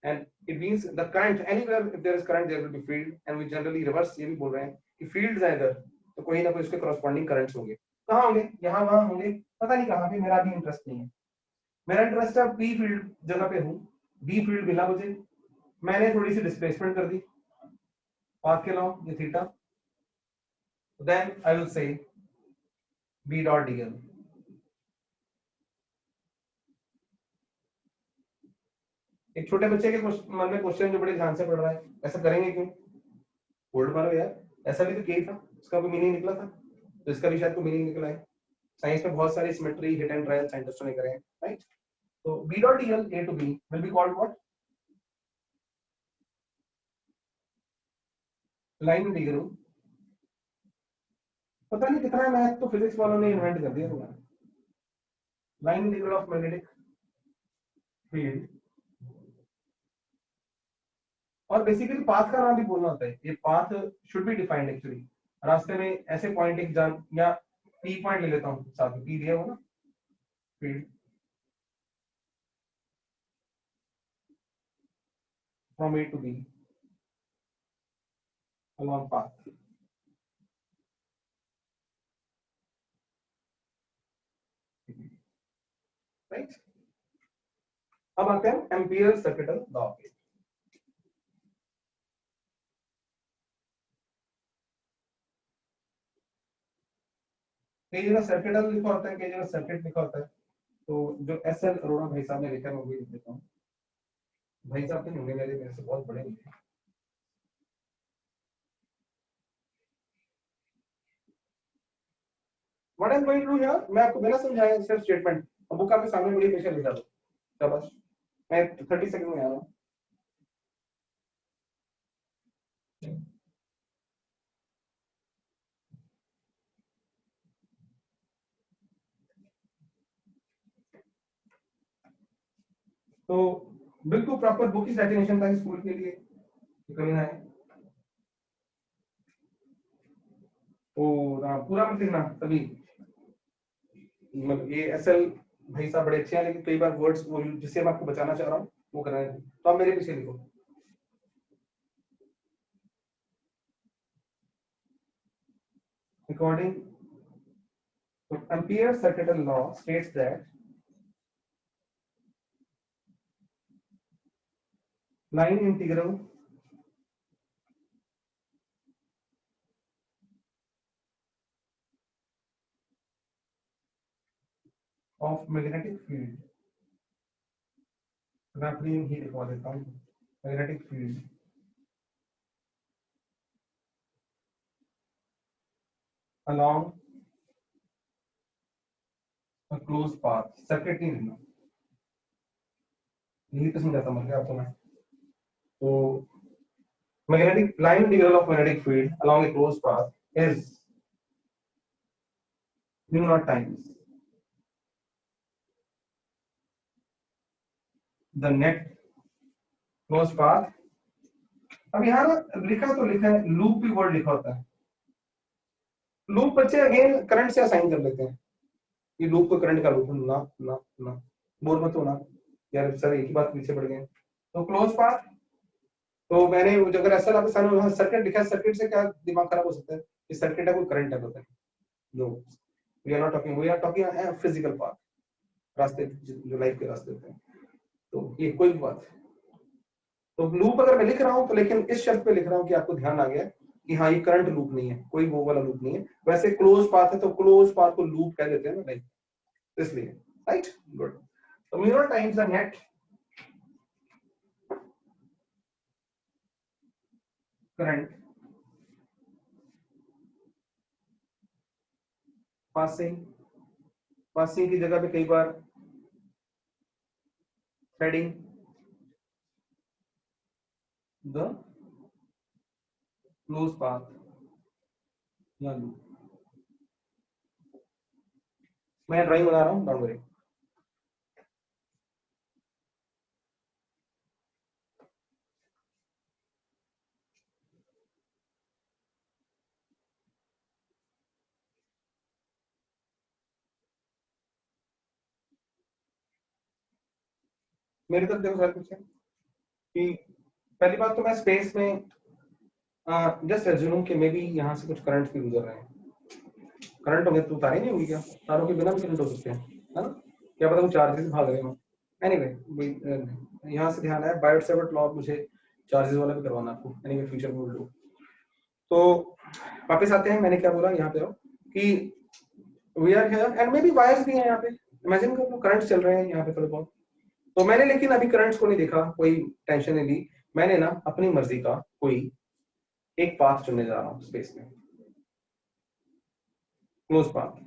and it means the current anywhere if there is current there will be field, and we generally reverse ये भी बोल रहे हैं कि फील्ड्स हैं इधर तो कोई ना कोई उसके कॉरस्पॉन्डिंग करंट्स होंगे। कहाँ होंगे? यहाँ वहां होंगे, पता नहीं कहाँ पे, मेरा भी इंटरेस्ट नहीं है। मेरा इंटरेस्ट है पी फील्ड जगह पे हूँ, बी फील्ड मिला मुझे, मैंने थोड़ी सी डिस्प्लेसमेंट कर दी पाथ के लॉन्ग, ये theta, then I will say B dot DL। एक छोटे बच्चे के मन में क्वेश्चन जो बड़े ध्यान से पढ़ रहा है, ऐसा करेंगे क्यों? होल्ड मारो यार, ऐसा भी तो किया था, इसका भी मीनिंग निकला था, तो इसका भी शायद कोई मीनिंग निकला है। साइंस में बहुत सारी सिमेट्री हिट एंड ट्रायल साइंटिस्टों ने करे हैं, राइट? तो b dot dl a to b will be called what? Line integral. पता नहीं कितना मैथ तो फिजिक्स वालों ने इन्वेंट कर दिया था। Line integral of magnetic field, और बेसिकली पाथ का नाम भी बोलना होता है, ये path should be defined actually. रास्ते में ऐसे पॉइंट एक जान, या पी पॉइंट ले लेता हूँ, साथ में पी दिया हो ना, field from A to B along path, right? अब आते हैं एम्पियर सर्किटल लॉ पे। कई जगह सर्किटल लिखा होता है, कई जगह सर्किट लिखा होता है। तो जो एस एल अरोड़ा भाई साहब ने लिखा है मैं वही लिख देता हूँ। भाई साहब नहीं होंगे, मेरे से बहुत बड़े होंगे। What I am going to do here, मैं आपको बिना समझाए सिर्फ स्टेटमेंट, बुक आपके सामने बड़ी पेशेंट लिखा दो, शाबाश। मैं 30 सेकंड में आ रहा हूँ। तो बिल्कुल प्रॉपर बुक की डेफिनेशन था स्कूल के लिए, कभी ना है। ओ पूरा मत लिखना तभी, मतलब ये एसएल भाई साहब बड़े अच्छे हैं, लेकिन कई बार वर्ड्स वो जिससे मैं आपको बचाना चाह रहा हूँ वो कर रहे हैं, तो आप मेरे पीछे लिखो। According to Ampere's circuital law states that line integral of magnetic field, मैं अपनी ही लिखवा देता हूँ, magnetic field along a closed path, circuit नहीं लिखना, यही तो समझाता मर गया आपको मैं। तो magnetic line integral of magnetic field along a closed path is mu naught times the net closed path। अब यहाँ ना लिखा तो लिखा है, लूप भी वर्ड लिखा होता है। लूप बच्चे अगेन करंट से असाइन कर लेते हैं, ये लूप को करंट का लूप ना ना ना बोल मत होना यार सर, एक ही बात पीछे पड़ गए। तो क्लोज पाथ, तो मैंने अगर ऐसा आपके सामने वहां सर्किट लिखा है, सर्किट से क्या दिमाग खराब हो सकता है कि सर्किट है कोई करंट है, पता है no, we are not talking, we are talking physical path, रास्ते जो लाइफ के रास्ते होते हैं। तो ये कोई बात, तो लूप अगर मैं लिख रहा हूँ तो लेकिन इस शर्त पे लिख रहा हूँ कि आपको ध्यान आ गया कि हाँ ये करंट लूप नहीं है, कोई वो वाला लूप नहीं है। वैसे क्लोज पाथ है तो क्लोज पाथ को लूप कह देते हैं ना लाइक, इसलिए, राइट? गुड। तो mu naught times the net current passing की जगह पे कई बार threading the closed path या loop, मैं ड्राइंग बना रहा हूँ, डोंट वरी। मेरी तरफ देखो सर कुछ है कि पहली बात तो मैं स्पेस में जस्ट एज्यूम कि मे बी यहाँ से कुछ करंट भी गुजर रहे हैं, करंट होंगे तो तारे नहीं होंगी क्या? तारों के बिना भी करंट हो सकते हैं, है ना? क्या पता वो चार्जेस भाग रहे हो। एनीवे यहाँ से ध्यान है, बायोट-सेवर्ट लॉ मुझे चार्जेस वाला भी करवाना आपको, एनीवे फ्यूचर में विल डू। तो वापस आते हैं, मैंने क्या बोला यहाँ पे हो कि we are here and may be wires भी हैं यहाँ पे, इमेजिन करो करंट चल रहे हैं यहाँ पे थोड़े बहुत, तो मैंने लेकिन अभी करंट्स को नहीं देखा, कोई टेंशन नहीं ली, मैंने ना अपनी मर्जी का कोई एक पाथ चुनने जा रहा हूँ स्पेस में, क्लोज पाथ।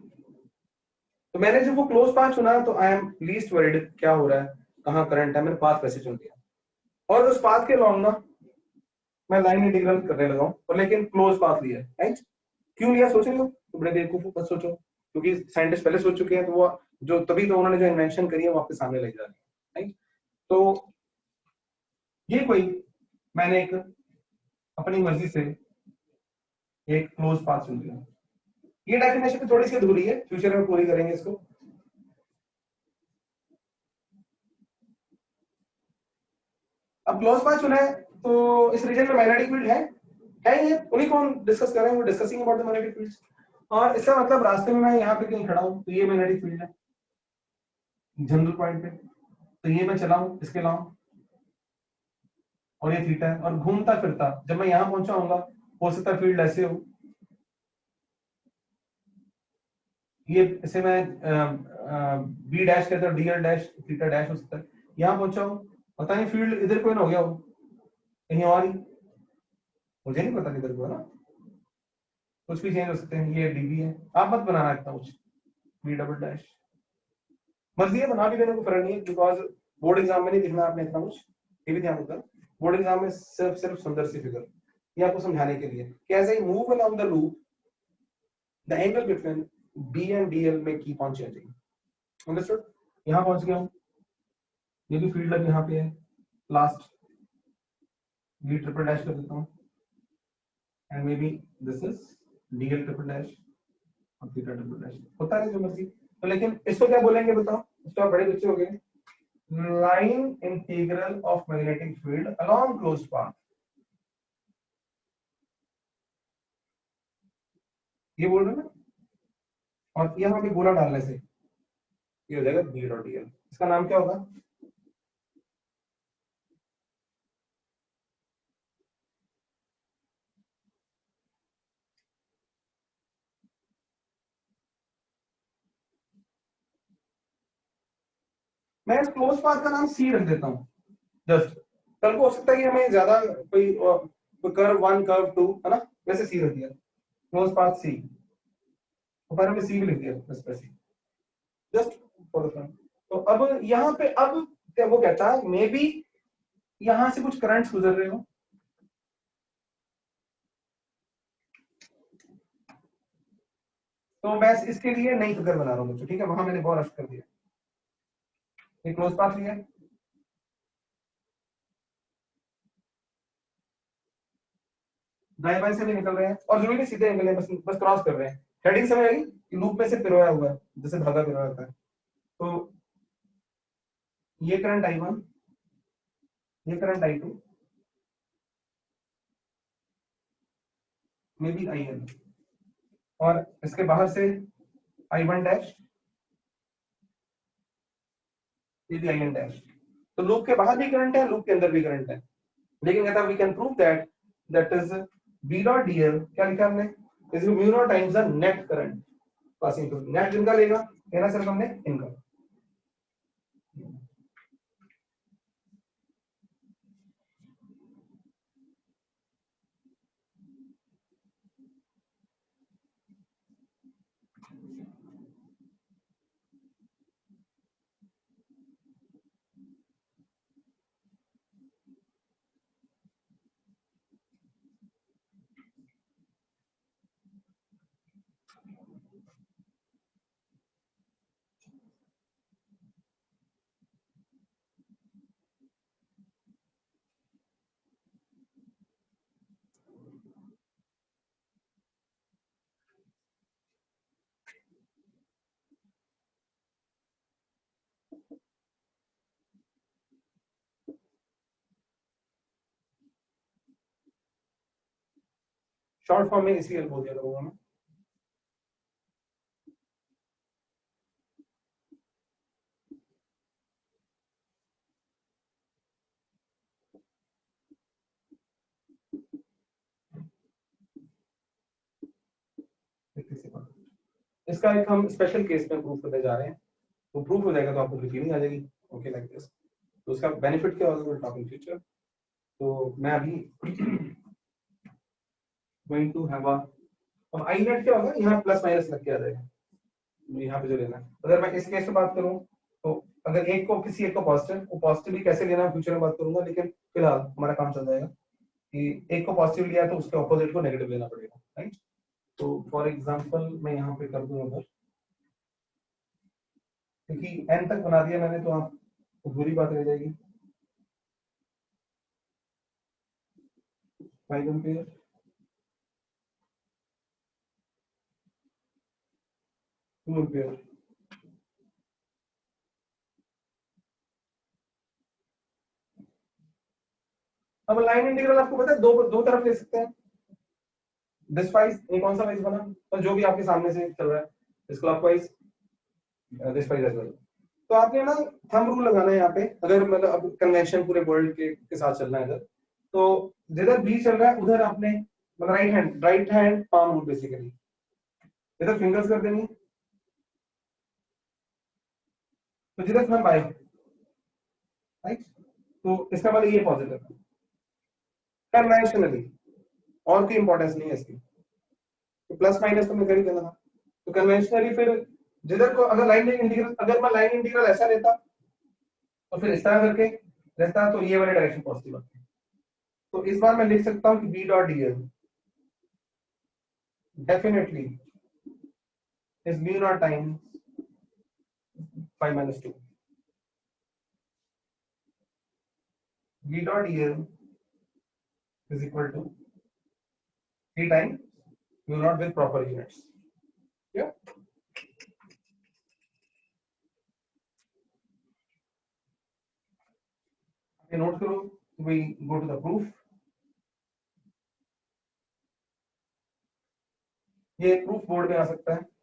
तो मैंने जब वो क्लोज पाथ चुना तो आई एम लीस्ट वरीड क्या हो रहा है, कहाँ करंट है, मैंने पाथ वैसे चुन दिया और उस पाथ के लॉन्ग ना मैं लाइन इंटीग्रल करने लगा हूँ, और लेकिन क्लोज पाथ लिया है, राइट। क्यों लिया सोच रहे हो, तो बड़े बेवकूफ मत सोचो, क्योंकि साइंटिस्ट पहले सोच चुके हैं, तो वो जो तभी तो उन्होंने जो इन्वेंशन करी है वो आपके सामने ले जा रही है, राइट। तो ये कोई मैंने एक अपनी मर्जी से एक क्लोज पाथ चुन लिया। ये डेफिनेशन थोड़ी सी अधूरी है, फ्यूचर में पूरी करेंगे इसको। अब क्लोज पाथ चुना है तो इस रीजन में मैग्नेटिक फील्ड है ये, उन्हीं को हम डिस्कस कर रहे हैं, वो discussing about the magnetic fields. और इसका मतलब रास्ते में मैं यहाँ पे कहीं खड़ा हूँ तो ये मैग्नेटिक फील्ड है जनरल पॉइंट पे, तो ये मैं चला हूँ इसके लॉन्ग और ये थीटा है, और घूमता फिरता जब मैं यहाँ पहुंचा हूँ हो सकता है फील्ड ऐसे हो, ये इसे मैं बी डैश कहता हूँ, डीएल डैश थीटा डैश हो सकता है। यहाँ पहुंचा हूँ, पता नहीं फील्ड इधर कोई ना हो गया हो कहीं और ही, मुझे नहीं पता किधर को है ना, कुछ भी चेंज हो सकते हैं। ये डीबी है, आप मत बनाना इतना कुछ, बी डबल डैश मर्जी है, बना भी देने को फर्क नहीं है, बिकॉज बोर्ड एग्जाम में नहीं दिखना आपने इतना कुछ, ये भी ध्यान रखना। बोर्ड एग्जाम में सिर्फ सिर्फ सुंदर सी फिगर ये आपको समझाने के लिए कि as I move along the loop the angle between B and DL में कीप ऑन चेंजिंग, अंडरस्टूड। यहाँ पहुंच गया हूँ, ये भी फील्ड अब यहाँ पे है, लास्ट बी ट्रिपल डैश कर देता हूँ, and may B this is DL triple dash और थीटा ट्रिपल डैश, होता है जो मर्जी। तो लेकिन इसको क्या बोलेंगे बताओ, इसको आप बड़े बच्चे हो गए, line integral of magnetic field along closed path, ये बोल रहे हैं ना, और यहाँ पे गोला डालने से ये हो जाएगा बी डॉट डीएल, इसका नाम क्या होगा, मैं इस क्लोज पाथ का नाम सी रख देता हूँ जस्ट, कल को हो सकता है कि हमें ज्यादा कोई कर्व वन कर्व टू है ना, वैसे सी रख दिया क्लोज पाथ सी, तो पर हमने सी भी लिख दिया बस वैसे जस्ट फॉर द फन। तो अब यहाँ पे अब क्या वो कहता है मे बी यहाँ से कुछ करंट्स गुजर रहे हो, तो मैं इसके लिए नई फिगर बना रहा हूँ बच्चों, ठीक है, वहां मैंने बहुत रश कर दिया, ये क्लोज पाथ लिया, दाएं बाएं से भी निकल रहे हैं और जरूरी नहीं सीधे निकले, बस बस क्रॉस कर रहे हैं, हेडिंग समझ आई कि लूप में से पिरोया हुआ है जैसे धागा पिरोया होता है। तो ये करंट I1, ये current I2, may be IN, और इसके बाहर से I1 डैश, ये भी IN डैश। तो लूप के बाहर भी करंट है, लूप के अंदर भी करंट है, लेकिन कहता we can prove that that is B dot DL, क्या लिखा हमने, is mu not times the net current passing through, net जिनका लेगा कहना सिर्फ हमने इनका। शॉर्ट फॉर्म में इसलिए बोल दिया करूंगा मैं। इसका एक हम स्पेशल केस में प्रूफ करने जा रहे हैं, तो प्रूफ हो जाएगा तो आपको फीलिंग आ जाएगी, ओके लाइक दिस। तो उसका बेनिफिट क्या होगा, टॉक इन फ्यूचर। तो मैं अभी गोइंग टू हैव अ, और आई नेट क्या होगा, यहाँ प्लस माइनस लग के आ जाएगा यहाँ पे जो लेना है। अगर मैं इस केस में बात करूँ तो अगर एक को किसी एक को पॉजिटिव भी कैसे लेना है फ्यूचर में बात करूंगा, लेकिन फिलहाल हमारा काम चल जाएगा कि एक को पॉजिटिव लिया तो उसके ऑपोजिट को नेगेटिव लेना पड़ेगा, राइट। तो फॉर एग्जांपल मैं यहाँ पे कर दूं अगर, क्योंकि एन तक बना दिया मैंने तो आप बुरी बात रह जाएगी। 5 एम्पियर, 2 एम्पियर, अब लाइन इंटीग्रल आपको पता है दो दो तरफ ले सकते हैं। दिस वाइज ये कौन सा वाइज बना, तो जो भी आपके सामने से चल रहा है, this clockwise, this wise as well. तो आपने ना थंब रूल लगाना है यहाँ पे, अगर मतलब अब कन्वेंशन पूरे वर्ल्ड के साथ चलना है इधर, तो जिधर बी चल रहा है उधर आपने मतलब right hand palm rule basically, इधर फिंगर्स कर देनी, तो जिधर थंब आए, राइट, तो इसका मतलब ये पॉजिटिव है कन्वेंशनली, और कोई इंपॉर्टेंस नहीं है इसकी, तो प्लस माइनस तो मैं कर ही देना था। तो कन्वेंशनली फिर जिधर को अगर लाइन इंटीग्रल, अगर मैं लाइन इंटीग्रल ऐसा लेता तो फिर इस तरह करके रहता, तो ये वाली डायरेक्शन पॉजिटिव आती है। तो इस बार मैं लिख सकता हूँ कि B dot D L definitely is mu not times 5 - 2, B dot D L is equal to 3 times mu not with proper units. Yeah. Note करो, we go to the proof। ये प्रूफ बोर्ड में आ सकता है।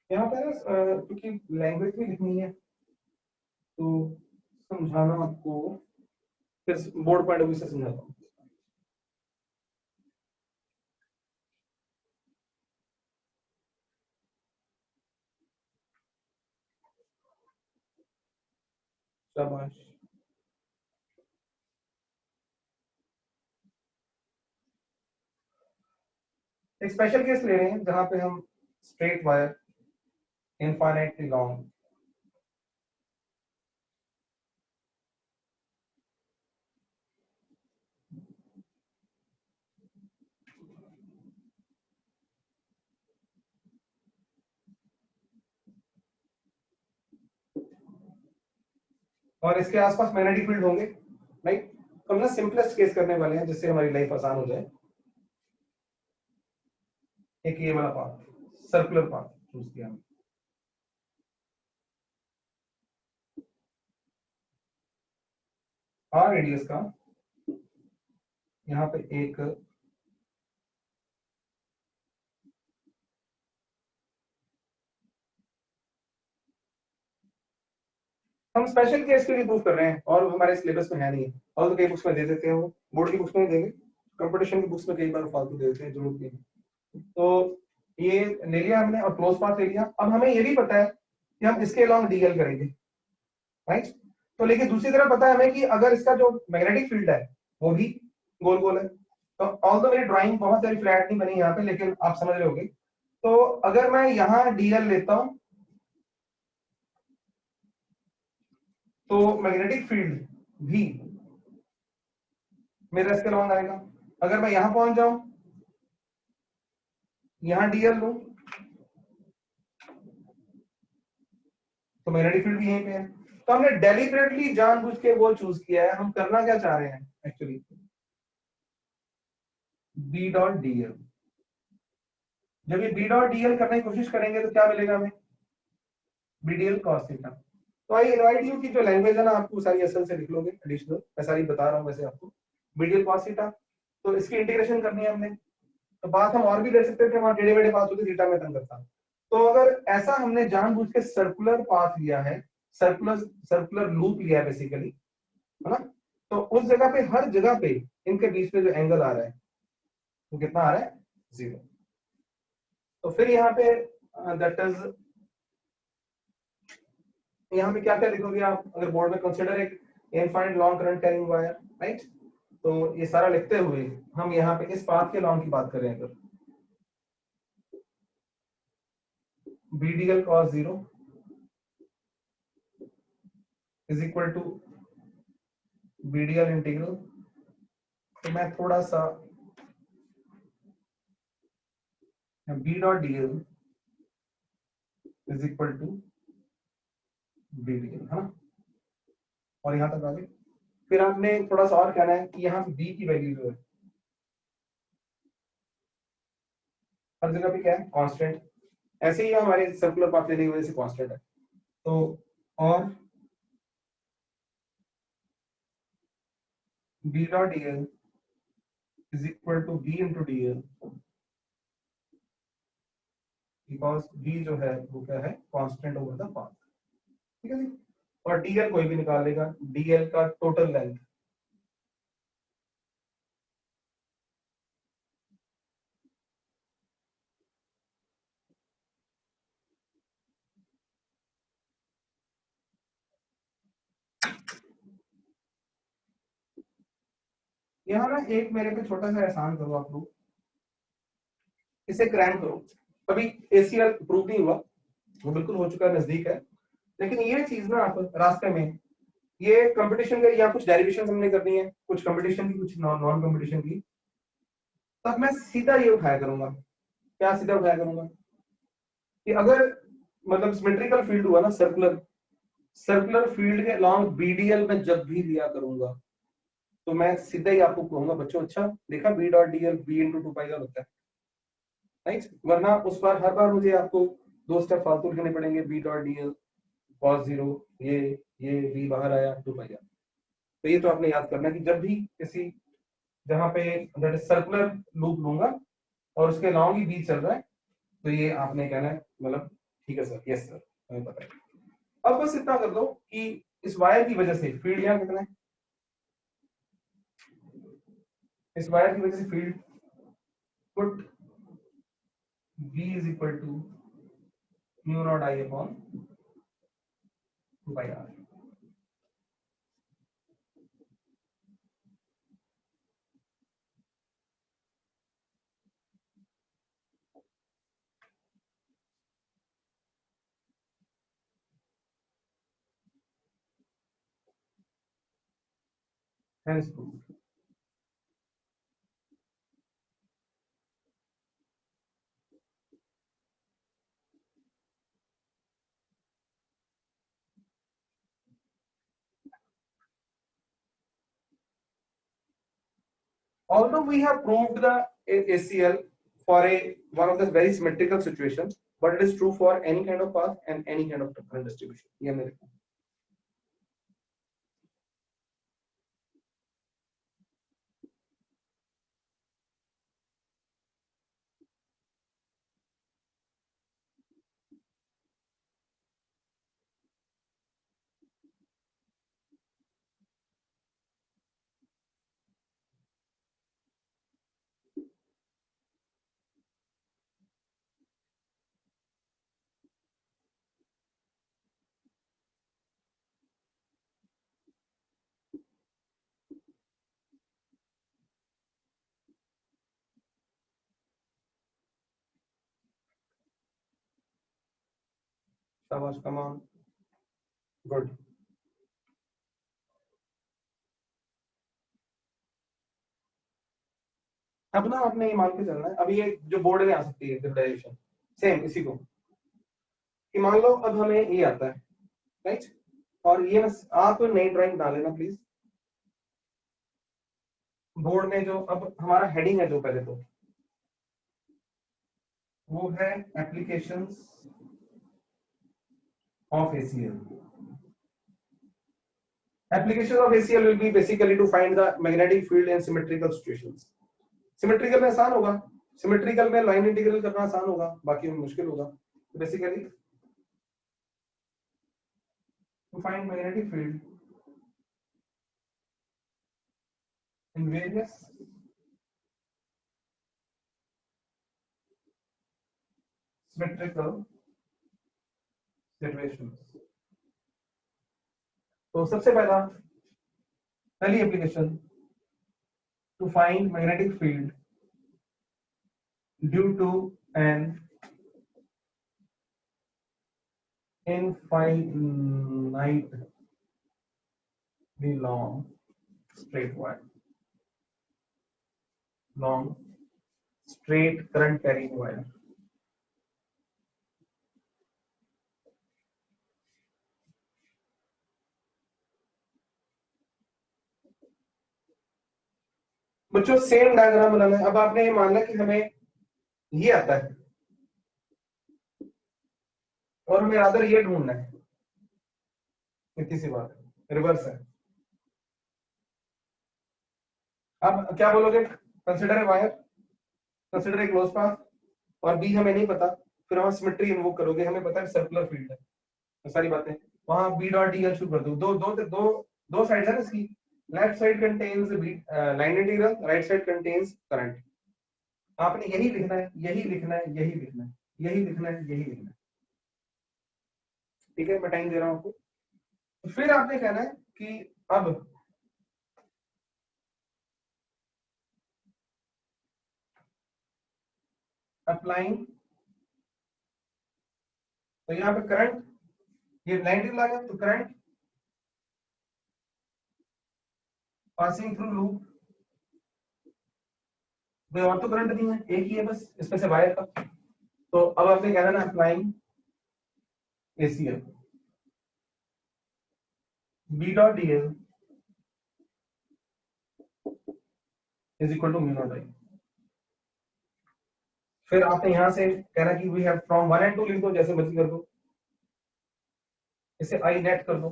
यहाँ पे क्योंकि language भी लिखनी है तो समझाना आपको, फिर बोर्ड पॉइंट ऑफ व्यू से समझाता हूँ। शाबाश। एक स्पेशल केस ले रहे हैं जहां पे हम स्ट्रेट वायर इनफाइनाइटली लॉन्ग, और इसके आसपास मैग्नेटिक फील्ड होंगे, राइट। तो हम ना सिंपलेस्ट केस करने वाले हैं जिससे हमारी लाइफ आसान हो जाए। एक ये वाला पाथ, सर्कुलर पाथ चूज किया हमने। आर रेडियस का यहाँ पे एक हम स्पेशल केस के लिए प्रूव कर रहे हैं और हमारे सिलेबस में है नहीं, और तो कई बुक्स में दे देते हैं, वो बोर्ड की बुक्स में देंगे, कंपटीशन की बुक्स में कई बार फालतू दे देते हैं, जरूरत नहीं। तो ये ले लिया हमने और क्लोज पाथ ले लिया। अब हमें ये भी पता है कि हम इसके अलावा डीएल करेंगे, राइट। तो लेकिन दूसरी तरफ पता है हमें कि अगर इसका जो मैग्नेटिक फील्ड है वो भी गोल गोल है, तो ऑल्दो मेरी ड्राइंग बहुत सारी फ्लैट नहीं बनी यहाँ पे, लेकिन आप समझ रहे होंगे। तो अगर मैं यहाँ डीएल लेता हूं तो मैग्नेटिक फील्ड भी मेरा इसके अलॉन्ग आएगा। अगर मैं यहां पहुंच जाऊं, यहां डीएल लूं, तो मैग्नेटिक फील्ड भी यहीं पे है। तो हमने डेलिबरेटली जानबूझ के वो चूज किया है। हम करना क्या चाह रहे हैं एक्चुअली, बी डॉट डीएल जब ये बी डॉट डीएल करने की कोशिश करेंगे तो क्या मिलेगा हमें, बी डीएल कॉस थीटा। तो आई इनवाइट यू की जो लैंग्वेज है ना आपको सारी असल से लिख लोगे एडिशनल, मैं सारी बता रहा हूँ वैसे आपको, बी डीएल कॉस थीटा। तो इसकी इंटीग्रेशन करनी है हमने, तो बात हम और भी कर सकते थे, वहां टेढ़े मेढ़े बात होती थीटा में तंग करता। तो अगर ऐसा हमने जानबूझ के सर्कुलर पाथ लिया है, सर्कुलर सर्कुलर लूप लिया है बेसिकली, है ना, तो उस जगह पे हर जगह पे इनके बीच में जो एंगल आ रहा है वो कितना आ रहा है, 0। तो फिर यहाँ पे दैट इज, यहाँ पे क्या क्या लिखोगे आप अगर बोर्ड में, कंसीडर एक infinite long current carrying wire, right. तो ये सारा लिखते हुए हम यहाँ पे इस पाथ के लॉन्ग की बात कर रहे हैं, अगर BDL cos 0 is equal to BDL integral, तो मैं थोड़ा सा B dot DL is equal to BDL, है ना, और यहां तक आ गए। फिर आपने थोड़ा सा और कहना है कि यहाँ पे B की वैल्यू जो है हर जगह पे क्या है, कांस्टेंट। ऐसे ही हमारे सर्कुलर पाथ लेने की वजह से कांस्टेंट है। तो और B dot DL is equal to B into DL, because B जो है वो क्या है, कांस्टेंट ओवर द पाथ, ठीक है जी। और DL कोई भी निकाल लेगा, DL का टोटल लेंथ, यहाँ ना एक मेरे पे छोटा सा एहसान करो आप लोग, इसे क्रैंक करो। अभी ACL प्रूव नहीं हुआ, वो बिल्कुल हो चुका है, नजदीक है, लेकिन ये चीज ना आप रास्ते में, ये कंपटीशन का या कुछ डेरिवेशन हमने करनी है, कुछ कंपटीशन की कुछ नॉन कंपटीशन की, तब मैं सीधा ये उठाया करूंगा। क्या सीधा उठाया करूंगा कि अगर मतलब सिमेट्रिकल फील्ड हुआ ना, सर्कुलर सर्कुलर फील्ड के लॉन्ग BDL में जब भी लिया करूंगा, तो मैं सीधा ही आपको कहूंगा बच्चों, अच्छा देखा B dot DL B into 2 पाई का होता है, राइट। वरना उस बार हर बार मुझे आपको दो स्टेप फालतू लिखने पड़ेंगे, B डॉट DL cos 0, ये B बाहर आया 2 पाई का। तो ये तो आपने याद करना कि जब भी किसी जहां पे दैट सर्कुलर लूप लूंगा और उसके लॉन्ग ही बीच चल रहा है, तो ये आपने कहना है मतलब ठीक है सर, यस सर, हमें पता है। अब बस इतना कर दो कि इस वायर की वजह से फील्ड यहाँ कितना है, इस वायर की वजह से field, put V is equal to mu not I upon 2 pi R। Hence proved। Although we have proved the ACL for a one of the very symmetrical situations, but it is true for any kind of path and any kind of current distribution। ये मेरे शाबाश, come on, good। अब ना आपने ये मान के चलना है, अभी ये जो बोर्ड में आ सकती है डेरिवेशन सेम इसी को, कि मान लो अब हमें ये आता है, राइट। और ये आप नई ड्राइंग डाल लेना प्लीज, बोर्ड में जो अब हमारा हेडिंग है जो पहले तो वो है applications of ACL. Application of ACL will be basically to find the magnetic field in symmetrical situations. Symmetrical में आसान होगा, symmetrical में line integral करना आसान होगा, बाकी में मुश्किल होगा. Basically to find magnetic field in various symmetrical situations. तो सबसे पहली application to find magnetic field due to an infinitely long straight wire, long straight current carrying wire. बच्चों सेम डायग्राम बनाना है. अब आपने ये मानना कि हमें ये आता है और हमें अदर ये ढूंढना है. इतनी सी बात है, रिवर्स है. अब क्या बोलोगे? Consider a wire, consider a close path, और बी हमें नहीं पता, फिर हम सिमेट्री इन्वोक करोगे. हमें पता है सर्कुलर फील्ड है, तो सारी बातें वहां बी डॉट डी एल शुरू कर दो. दो दो दो दो साइड है ना इसकी. Left side contains line integral, right side contains current. आपने यही लिखना है, यही लिखना है, यही लिखना है, यही लिखना है, यही लिखना है. ठीक है, मैं टाइम दे रहा हूं आपको. फिर आपने कहना है कि अब अप्लाइंग, तो यहाँ पे करंट, ये 90 लगा तो करंट पासिंग थ्रू लूप. कोई और तो करंट नहीं है, एक ही है बस इसमें से वायर का. तो अब आपने कहना ना applying ACL B dot DL is equal to mu not I. फिर आपने यहां से कहना कि वी हैव फ्रॉम 1 and 2 लिख दो, जैसे मर्जी कर दो. इसे आई नेट कर दो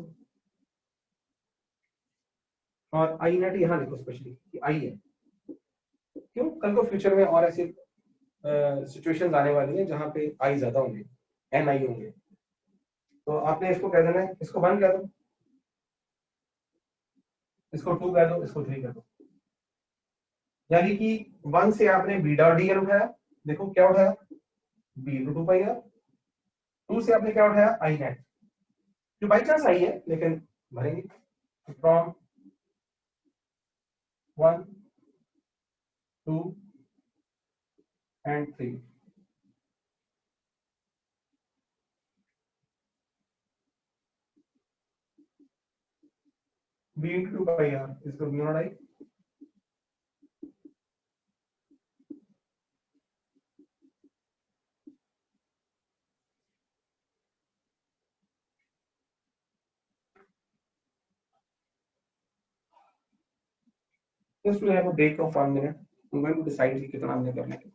और आई नेट यहां लिखो स्पेशली कि आई है. क्यों? कल को फ्यूचर में और ऐसी सिचुएशंस आने वाली है जहां पे आई ज्यादा होंगे, एन आई होंगे. तो आपने इसको कह देना है, इसको 1 कह दो, इसको 2 कह दो, इसको 3 कह दो. यानी कि 1 से आपने बी डॉट डी एल उठाया, देखो क्या उठाया, बी टू 2 पाई आर. 2 से आपने क्या उठाया, आई नेट, जो बाई चांस आई है लेकिन भरेंगे. From 1 2 and 3. B into 2 by R is equal to mu naught I. Just to have a break of 1 minute, I'm going to decide कि कितना हमने करना है.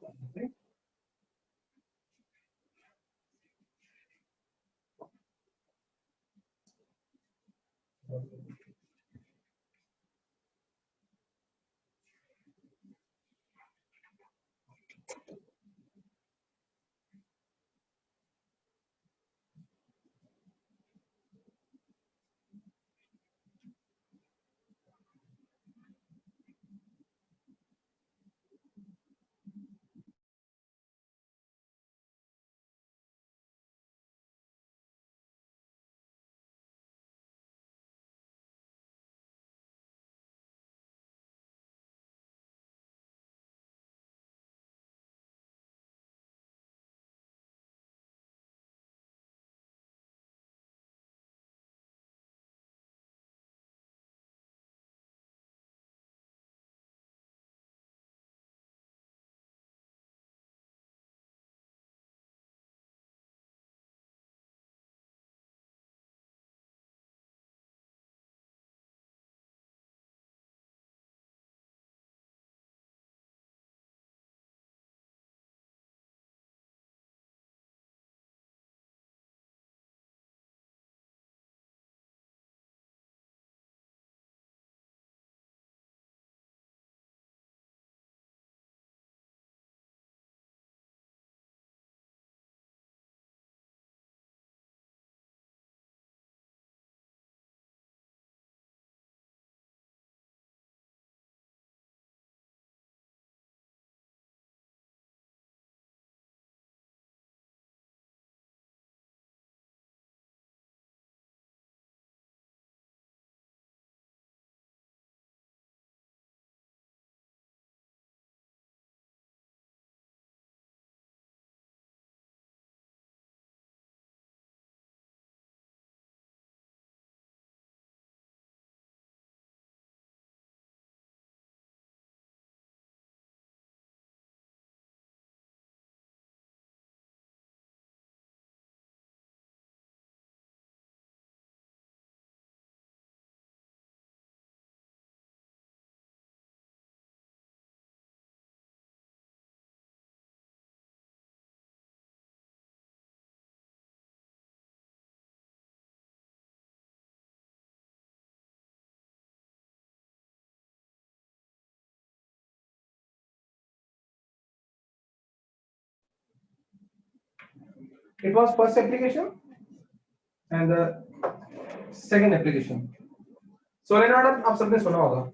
It was first application and the second application. Solenoid आप सबने सुना होगा.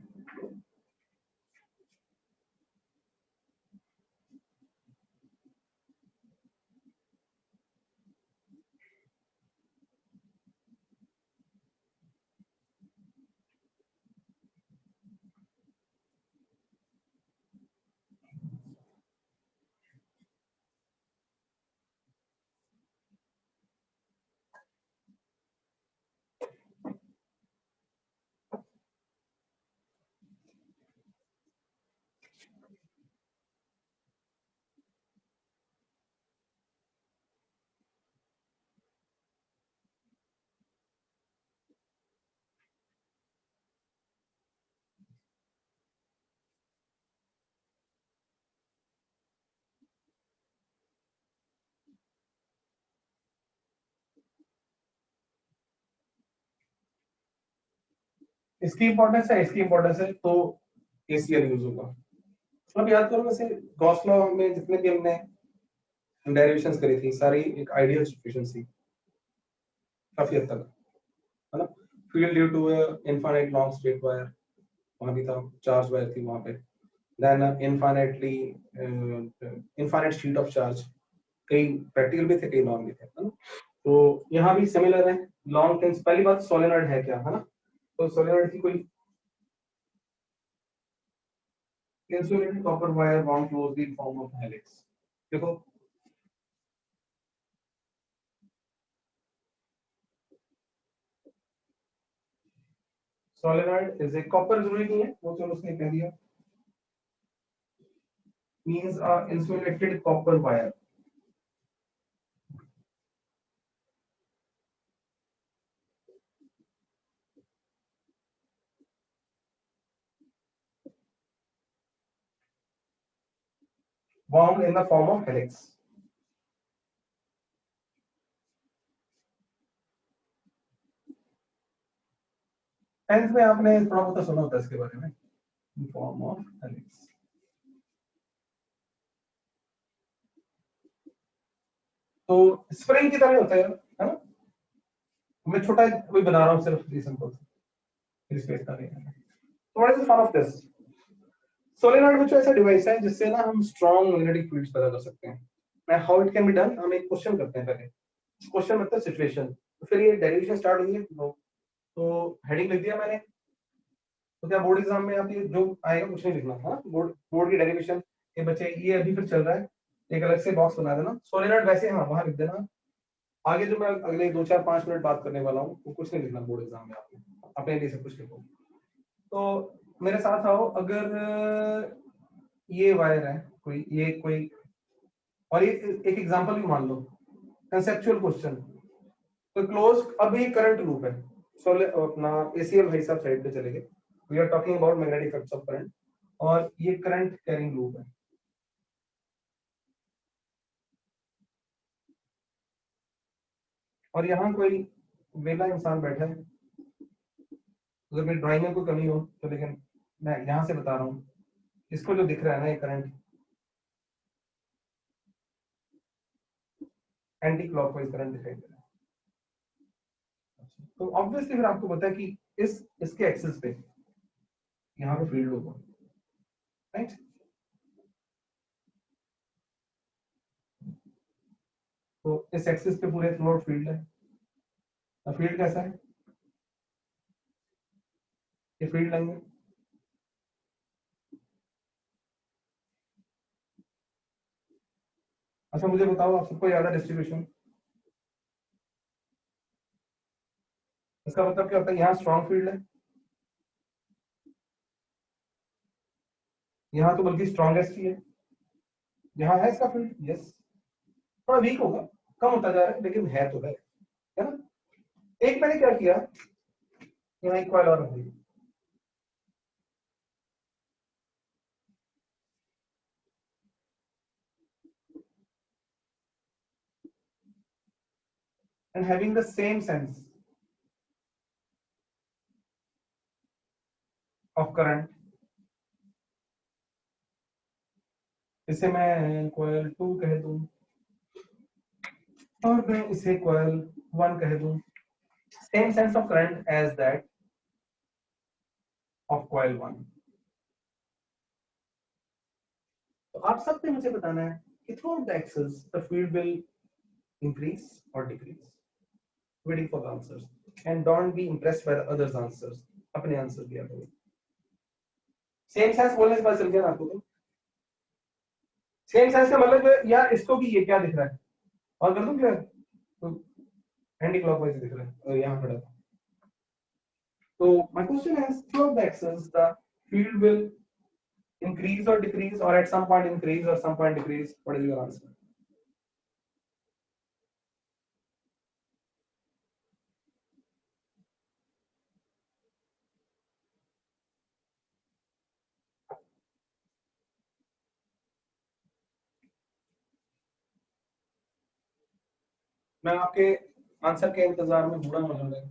इसकी इंपॉर्टेंस है, इसकी इंपॉर्टेंस है, तो ACl यूज होगा. अब याद करो वैसे गॉस लॉ में जितने भी हमने डेरिवेशंस करी थी सारी एक आइडियल सिचुएशन थी काफी हद तक, है ना. Field due to infinite long straight wire, वहां भी था, चार्ज वायर थी वहां पे. Then infinite sheet of charge, कई प्रैक्टिकल भी थे, कई नॉन भी थे, है ना. तो यहाँ भी सिमिलर है. लॉन्ग थिंग्स, पहली बात सोलेनॉइड है क्या, है ना. तो सोलेनॉइड की कोई insulated copper wire wound closely in form of helix. देखो solenoid is a copper, जरूरी नहीं है वो, चलो उसने कह दिया, means a insulated copper wire wound in the form of helix. Tenth में आपने थोड़ा बहुत सुना होता है इसके बारे में, in form of helix. तो स्प्रिंग की तरह होता है ना. मैं छोटा वही बना रहा हूँ सिर्फ सिंपल स्पेस का नहीं है. तो what is the fun of this. Solenoid कुछ ऐसा डिवाइस है जिससे ना हम स्ट्रॉन्ग मैग्नेटिक फील्ड्स पैदा कर सकते हैं. मैं how it can be done, हम एक क्वेश्चन करते हैं पहले. क्वेश्चन मतलब सिचुएशन, तो फिर ये डेरिवेशन स्टार्ट होगी. तो हेडिंग लिख दिया मैंने. तो क्या बोर्ड एग्जाम में आप ये जो आएगा कुछ नहीं लिखना, हाँ. बोर्ड की डेरिवेशन ये बच्चे ये अभी फिर चल रहा है, एक अलग से बॉक्स बना देना. सोलेनॉइड वैसे हाँ वहां लिख देना. आगे जो मैं अगले 2 4 5 मिनट बात करने वाला हूँ वो कुछ नहीं लिखना बोर्ड एग्जाम में. आपने अपने लिए सब कुछ लिखो. तो मेरे साथ आओ. अगर ये वायर है कोई, ये कोई, और ये एक एग्जांपल भी मान लो, कंसेप्चुअल क्वेश्चन. तो क्लोज, अब ये करंट लूप है. अपना ACl भाई साहब साइड पे चले गए. We are talking about magnetic effects of current, और ये करंट कैरिंग लूप है. और यहाँ कोई वेला इंसान बैठा है. अगर मेरी ड्राइंग में कोई कमी हो तो, लेकिन मैं यहाँ से बता रहा हूँ. इसको जो दिख रहा है ना ये करंट एंटी क्लॉकवाइज करंट दिखाई दे रहा है. तो ऑब्वियसली फिर आपको पता है कि इसके एक्सिस पे यहाँ पे फील्ड होगा, राइट. तो इस एक्सिस पे पूरे थ्रू आउट फील्ड है. फील्ड कैसा है, ये फील्ड लाइन है. अच्छा मुझे बताओ, आप सबको याद है डिस्ट्रीब्यूशन, इसका मतलब क्या होता है. यहाँ स्ट्रॉन्ग फील्ड है, यहाँ तो बल्कि स्ट्रॉन्गेस्ट ही है. यहाँ है इसका फील्ड, यस. थोड़ा वीक होगा, कम होता जा रहा है, लेकिन है तो है ना. एक मैंने क्या किया, यहाँ एक कॉइल और रख दी. and having the same sense of current, इसे मैं coil 2 कह दूं. और मैं इसे कॉइल 1 कह दूं, same sense of current as that of coil 1। तो आप सबसे मुझे बताना है कि through the axis the field will increase और decrease. Waiting for the answers and don't be impressed by the others answers, अपने आंसर दिया करो। सेम सेंस बोलने से पता चल गया ना आपको? तो सेम सेंस का मतलब यार इसको भी ये क्या दिख रहा है, और कर दूं क्या? तो एंटी क्लॉकवाइज दिख रहा है और यहाँ खड़ा था। तो my question is, throughout the axis the field will increase or decrease, or at some point increase or some point decrease? What is your answer? मैं आपके आंसर के इंतजार में बूढ़ा मौजूद है।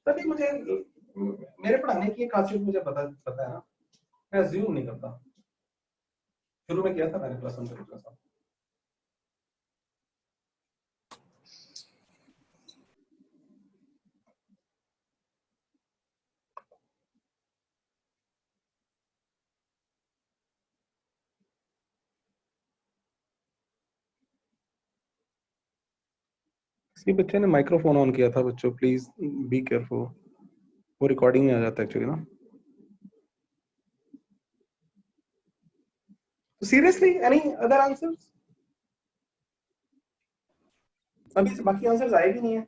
तभी मुझे मेरे पढ़ाने की एक खासियत मुझे पता है ना, मैं अज्यूम नहीं करता। शुरू में किया था मैंने प्लस वन से प्लस वन। किसी बच्चे ने माइक्रोफोन ऑन किया था, बच्चों प्लीज बी केयरफुल, वो रिकॉर्डिंग में आ जाता है एक्चुअली ना। Seriously any other answers? अभी से बाकी आंसर्स आए भी नहीं है,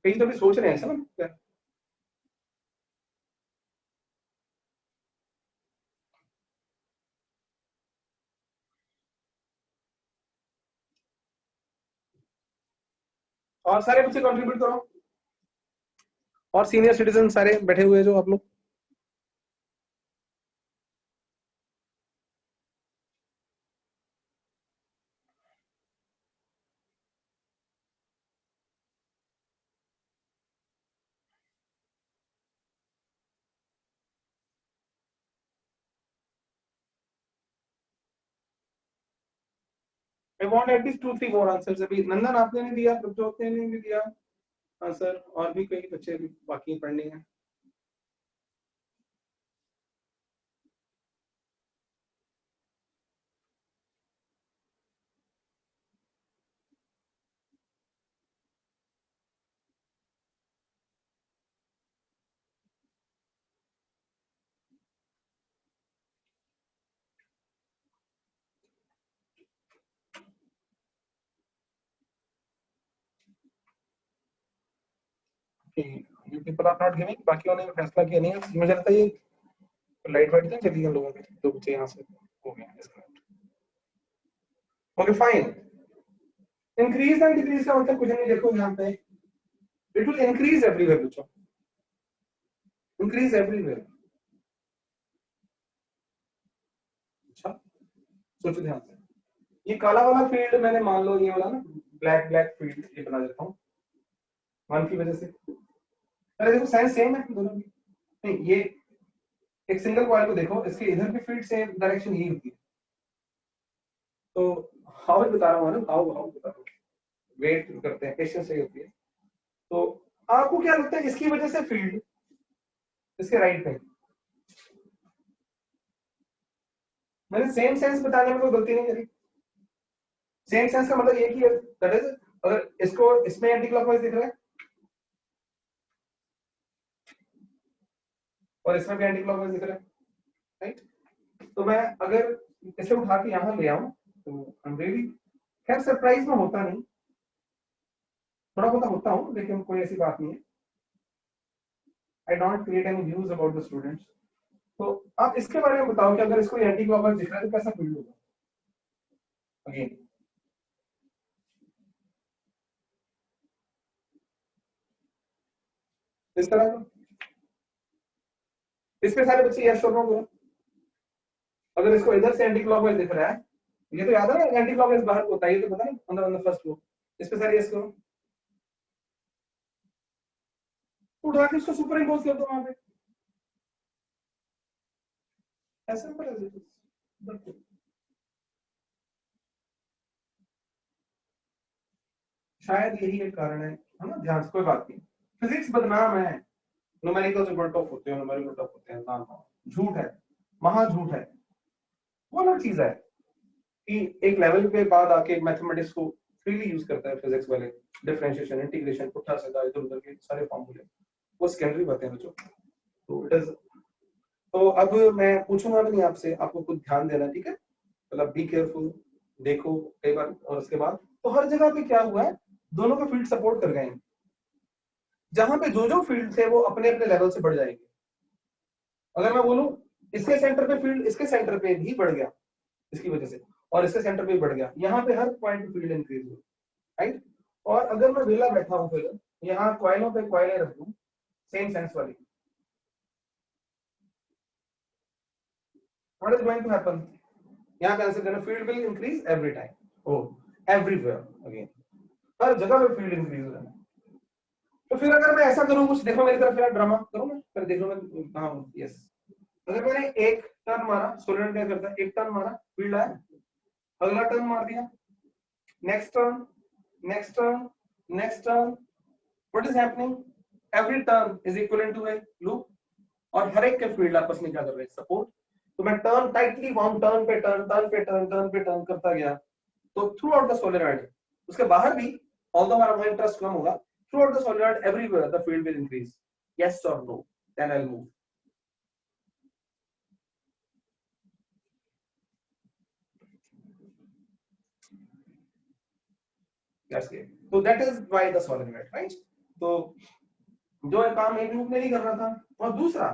कहीं तो भी सोच रहे हैं ऐसा ना। और सारे बच्चे कंट्रीब्यूट करो, और सीनियर सिटीजन सारे बैठे हुए जो आप लोग। I want at least 2-3 more answers। अभी नंदन आपने नहीं दिया, प्रभजोत ने नहीं भी दिया आंसर, और भी कई बच्चे भी बाकी पढ़ने हैं। You people are not giving, बाकियों ने फैसला किया नहीं है मुझे लगता है। ये लाइट वाइट ना चली गई लोगों की, तो बच्चे यहाँ से हो गए disconnect. Okay fine. Increase and decrease का मतलब कुछ नहीं, देखो यहाँ पे इट विल इंक्रीज एवरीवेयर बच्चों, इंक्रीज एवरीवेयर। अच्छा सोचो ध्यान से, ये काला वाला फील्ड मैंने मान लो ये वाला ना ब्लैक ब्लैक फील्ड ये बना देता हूँ वन की वजह से। अरे देखो साइंस सेम है दोनों की। नहीं ये एक सिंगल कॉइल को देखो, इसके इधर भी फील्ड सेम डायरेक्शन यही होती है। तो हाउ बता रहा हूँ ना, हाउ हाउ बता रहा हूँ, वेट करते हैं, पेशेंस चाहिए होती है। तो आपको क्या लगता है इसकी वजह से फील्ड इसके राइट में, मैंने सेम सेंस बताने में कोई गलती नहीं करी। सेम सेंस का मतलब ये कि दैट इज, अगर इसको इसमें एंटी क्लॉकवाइज दिख रहा है और इसमें भी एंटी क्लॉकवाइज दिख रहा है, राइट? तो मैं अगर इसे उठा के यहाँ ले आऊं तो आई एम रियली, खैर सरप्राइज में होता नहीं, थोड़ा बहुत होता हूँ लेकिन कोई ऐसी बात नहीं है। I don't create any views about the students. तो आप इसके बारे में बताओ कि अगर इसको एंटी क्लॉकवाइज दिख रहा है तो कैसा फील होगा अगेन? इस तरह का, इसमें सारे बच्चे यस और नो बोलो। अगर इसको इधर से एंटी क्लॉकवाइज दिख रहा है, ये तो याद है ना एंटी क्लॉकवाइज बाहर होता है, ये तो पता नहीं ऑन द फर्स्ट फ्लोर। इस पे सारे यस करो। उठा के इसको सुपर इम्पोज कर दो वहां पे, as simple as it is। शायद यही एक कारण है ना, ध्यान से, कोई बात नहीं। फिजिक्स बदनाम है, न्यूमेरिकल से टफ होते हैं, न्यूमेरिकल टफ होते हैं, ना झूठ है, महा झूठ है। वो अलग चीज है कि एक लेवल पे बाद आके मैथमेटिक्स को फ्रीली यूज करता है फिजिक्स वाले, डिफरेंशिएशन, इंटीग्रेशन, पुट्ठा सीधा, इधर उधर के सारे फॉर्मूले, वो सेकेंडरी बातें हैं बच्चों। तो इट इज, तो अब मैं पूछूंगा भी नहीं आपसे, आपको कुछ ध्यान देना, ठीक है, मतलब बी केयरफुल, देखो कई बार। और उसके बाद तो हर जगह पे क्या हुआ है, दोनों का फील्ड सपोर्ट कर गए हैं, जहां पे जो जो फील्ड थे वो अपने अपने लेवल से बढ़ जाएंगे। अगर मैं बोलूं इसके सेंटर पे फील्ड इसके सेंटर पे भी बढ़ गया इसकी वजह से, और इसके सेंटर पे भी बढ़ गया, यहाँ पे हर पॉइंट फील्ड इंक्रीज हुई, राइट। और अगर मैं वेला बैठा हूं, फिर यहाँ क्वाइलों पे क्वाइलें रख दूं सेम सेंस वाली, what is going to happen, यहाँ पे आंसर देना, field will increase every time, oh everywhere again, हर जगह पे फील्ड इंक्रीज हो जाना। तो फिर अगर मैं ऐसा करूं, कुछ देखो मेरी तरफ, ड्रामा करूं मैं, फिर देखो मैं कहां हूं, यस। अगर मैंने एक टर्न मारा, सोलेनोइड क्या करता है, एक टर्न मारा फील्ड आया, अगला टर्न मार दिया, next turn, next turn, next turn, what is happening, every turn is equal to a loop, और हर एक के फील्ड आपस में क्या कर रहे हैं, सपोर्ट। तो मैं टर्न टाइटली वाउंड, टर्न पे टर्न, टर्न पे टर्न, टर्न पे टर्न करता गया, तो थ्रू आउट द सोलेनोइड, उसके बाहर भी, ऑल्दो हमारा इंटरेस्ट कम होगा, throughout the solenoid everywhere the field will increase, yes और no, then I will move. That's it. So that is why the solenoid, right? तो जो काम एक लूप में नहीं कर रहा था, और दूसरा,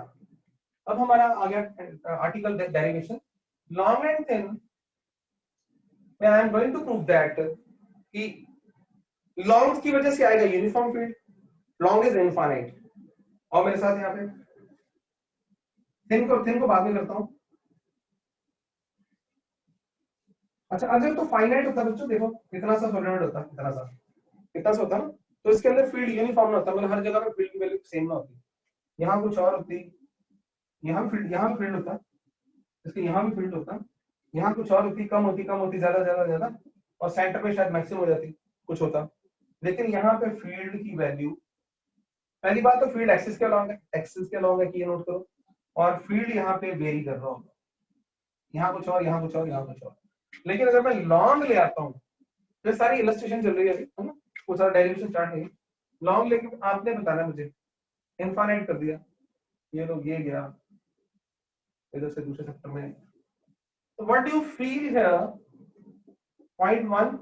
अब हमारा आ गया article derivation, long and thin में I am going to prove that कि लॉन्ग की वजह से आएगा uniform field, long is infinite, और मेरे साथ यहाँ पे थिन को बाद में करता हूँ। अच्छा, अगर तो फाइनाइट होता बच्चों, देखो इतना सा सोलेनोइड होता, इतना सा होता ना, तो इसके अंदर फील्ड यूनिफॉर्म ना होता, मतलब हर जगह पे फील्ड की वैल्यू सेम ना होती, यहाँ कुछ और होती, यहाँ भी फील्ड होता, इसके यहाँ भी फील्ड होता, यहाँ कुछ और होती, कम होती, कम होती, ज्यादा ज्यादा ज्यादा, और सेंटर पे शायद मैक्सिमम हो जाती, कुछ होता। लेकिन यहाँ पे फील्ड की वैल्यू, पहली बात तो फील्ड एक्सिस के अलॉन्ग है, एक्सिस के अलॉन्ग है कि ये नोट करो, और फील्ड यहाँ पे वेरी कर रहा होगा, यहाँ कुछ और, यहाँ कुछ और, यहाँ कुछ और। लेकिन अगर मैं लॉन्ग ले आता हूँ, तो सारी इलस्ट्रेशन चल रही है अभी, है ना, वो सारा डेरिवेशन स्टार्ट है, लॉन्ग लेके आपने बताना मुझे, इनफाइनाइट कर दिया, ये लोग ये गया इधर से दूसरे सेक्टर में, तो what do you feel here, point 1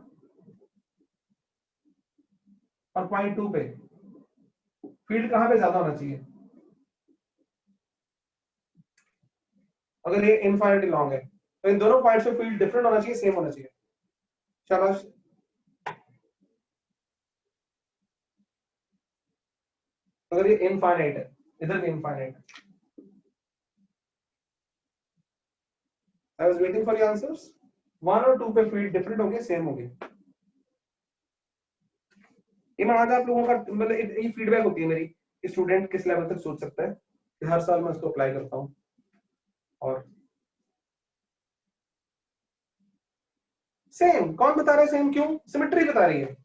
और पॉइंट 2 पे फील्ड कहां पे ज्यादा होना चाहिए, अगर ये इनफाइनाइटली लॉन्ग है तो इन दोनों पॉइंट्स पे फील्ड डिफरेंट होना चाहिए, सेम होना चाहिए, शाबाश। अगर ये इनफाइनाइट है, इधर भी इनफाइनाइट है, I was waiting for your answers, 1 और 2 पे फील्ड डिफरेंट होंगे, सेम होंगे। ईमान, आप लोगों का मतलब ये फीडबैक होती है मेरी, स्टूडेंट किस लेवल तक सोच सकता है, कि हर साल मैं इसको अप्लाई करता हूँ। और सेम कौन बता रहा है, सेम क्यों, सिमेट्री बता रही है,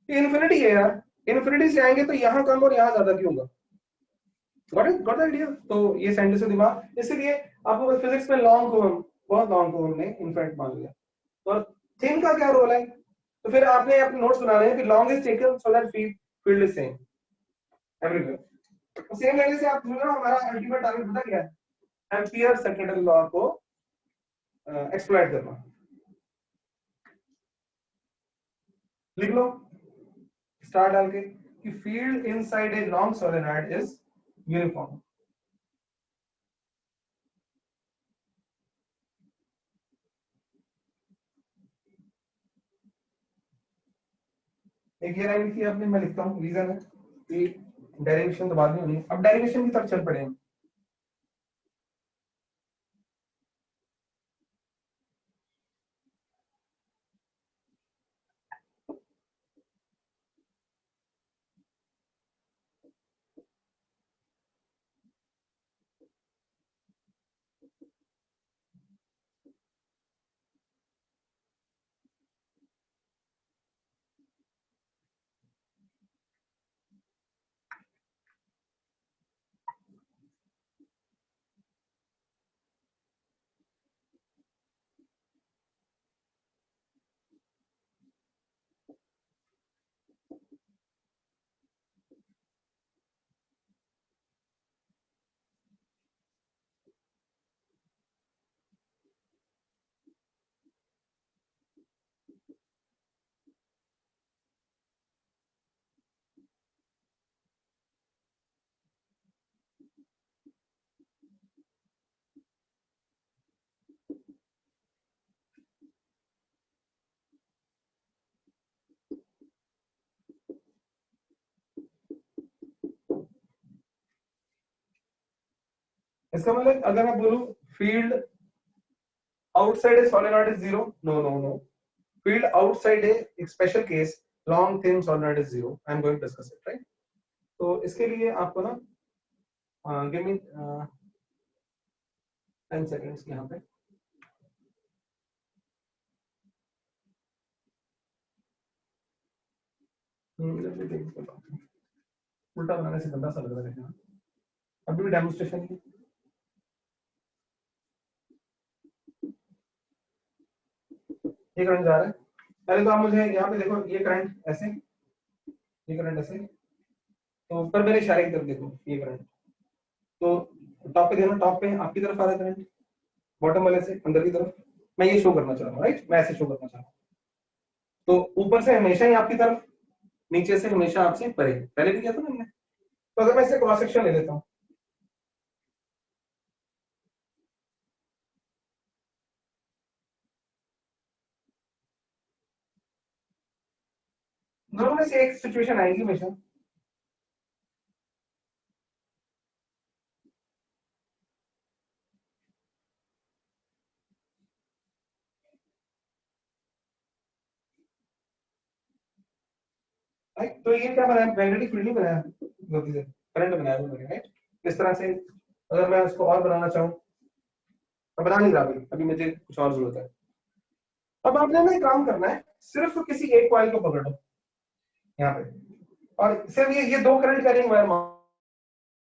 ये इन्फिनिटी है यार, इन्फिनिटी से आएंगे तो यहाँ कम और यहाँ ज्यादा क्यों होगा, गॉट आइडिया। तो ये साइंटिस्ट का दिमाग, इसलिए आपको फिजिक्स में लॉन्ग को हम, बहुत लॉन्ग को हमने इनफिनिट मान लिया। तो थिन का क्या रोल है, तो फिर आपने अपने नोट्स बनाने हैं कि long is taken so that field is same everywhere. Same लेने से आप ना, हमारा अल्टीमेट टारगेट पता क्या है, एम्पियर सेकेंडरी लॉ को एक्सप्लॉइट करना। लिख लो स्टार डाल के कि field inside a long solenoid is uniform. एक ये लाइन लिखी आपने, मैं लिखता हूँ, रीजन है कि डेरिवेशन तो बाद में होनी, अब डेरिवेशन की तरफ चल पड़े हैं। इसका मतलब अगर मैं बोलूं field outside a solenoid is zero, no no no, field outside a एक special case long thin solenoid is zero, I am going to discuss it, right? तो इसके लिए आपको ना गिव मी 10 सेकंड्स यहाँ पे। उल्टा बनाने से गंदा सा लग रहा है, अभी भी डेमोन्स्ट्रेशन की ये करंट जा रहा है। पहले तो आप मुझे यहाँ पे देखो, ये करंट ऐसे, ये करंट ऐसे, तो ऊपर मेरे इशारे की तरफ देखो, ये करंट तो टॉप पे देखो, टॉप पे आपकी तरफ आ रहा है करंट, बॉटम वाले से अंदर की तरफ। मैं ये शो करना चाह रहा हूँ, राइट? मैं ऐसे शो करना चाह रहा हूँ। तो ऊपर से हमेशा ही आपकी तरफ, नीचे से हमेशा आपसे परे, पहले भी किया था ना हमने। तो अगर मैं इसे क्रॉस सेक्शन ले लेता हूँ, दोनों में से एक सिचुएशन आएगी हमेशा। राइट? तो ये क्या बनाया, मैग्नेटिक फील्ड नहीं बनाया, गलती से करंट बनाया मैंने, राइट? इस तरह से अगर मैं उसको और बनाना चाहूँ, मैं बना नहीं रहा अभी मुझे कुछ और जरूरत है। अब आपने ना एक काम करना है, सिर्फ किसी एक कॉइल को पकड़ो यहाँ पे, और सिर्फ ये दो करंट कैरिंग वायर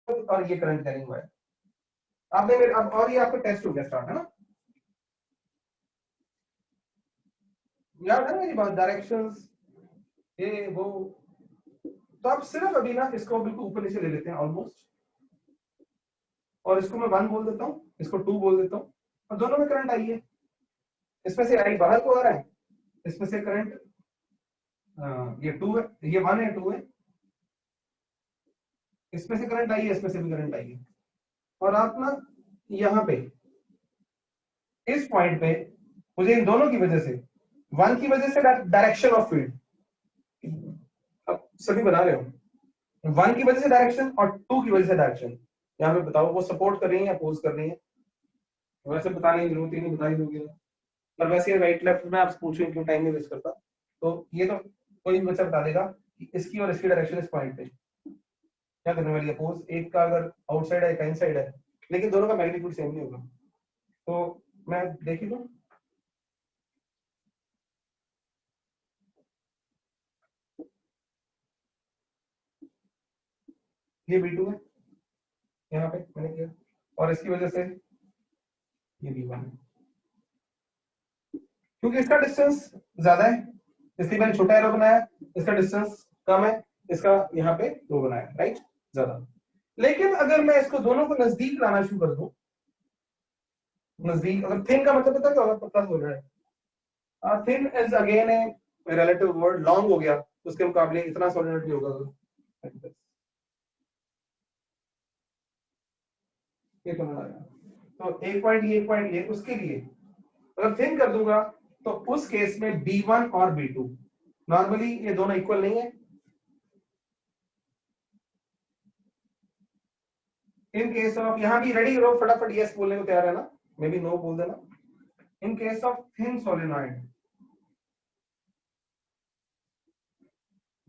और ये करंट कैरिंग वायर आपने मेरे, अब और ये आपका टेस्ट हो गया स्टार्ट, है ना? याद है ना मेरी बात, डायरेक्शंस ये वो। तो आप सिर्फ अभी ना इसको बिल्कुल ऊपर नीचे ले लेते हैं ऑलमोस्ट, और इसको मैं 1 बोल देता हूँ, इसको 2 बोल देता हूँ, और दोनों में करंट आई है। इसमें से आई बाहर को आ रहा है, इसमें से करंट ये 2 है, ये 1 है, 2 है, इसमें से करंट आई है, इसमें से भी करंट आई है। और आप ना यहाँ पे इस पॉइंट पे मुझे इन दोनों की वजह से, 1 की वजह से डायरेक्शन ऑफ फील्ड, अब सभी बना रहे हो, 1 की वजह से डायरेक्शन और 2 की वजह से डायरेक्शन। यहाँ पे बताओ वो सपोर्ट कर रही है या अपोज कर रही है? वैसे बताने की जरूरत ही नहीं, बता ही दोगे। पर वैसे राइट लेफ्ट में आप पूछें क्यों, टाइम नहीं वेस्ट करता। तो ये तो कोई भी बच्चा बता देगा कि इसकी और इसकी डायरेक्शन इस पॉइंट पे क्या करने वाली है, अपोज। एक का अगर आउटसाइड है, एक इनसाइड है, लेकिन दोनों का मैग्नीट्यूड सेम नहीं होगा। तो मैं देखी तो ये B2 है, यहाँ पे मैंने किया, और इसकी वजह से ये B1 है, क्योंकि इसका डिस्टेंस ज्यादा है इसलिए मैंने छोटा एरो बनाया, इसका डिस्टेंस कम है, इसका यहाँ पे दो बनाया, राइट? ज्यादा। लेकिन अगर मैं इसको दोनों को नजदीक लाना शुरू कर दूं, नजदीक, अगर थिन का मतलब पता क्या होगा, पतला हो रहा है, thin is again a relative word, long हो गया उसके मुकाबले इतना सॉलिड भी होगा, ये समझ आया। तो एक पॉइंट ये उसके लिए अगर थिन कर दूंगा, तो उस केस में B1 और B2 नॉर्मली ये दोनों इक्वल नहीं है। इन केस ऑफ, यहां भी रेडी रहो, फटाफट यस बोलने को तैयार है ना, मे बी नो बोल देना। In case of thin solenoid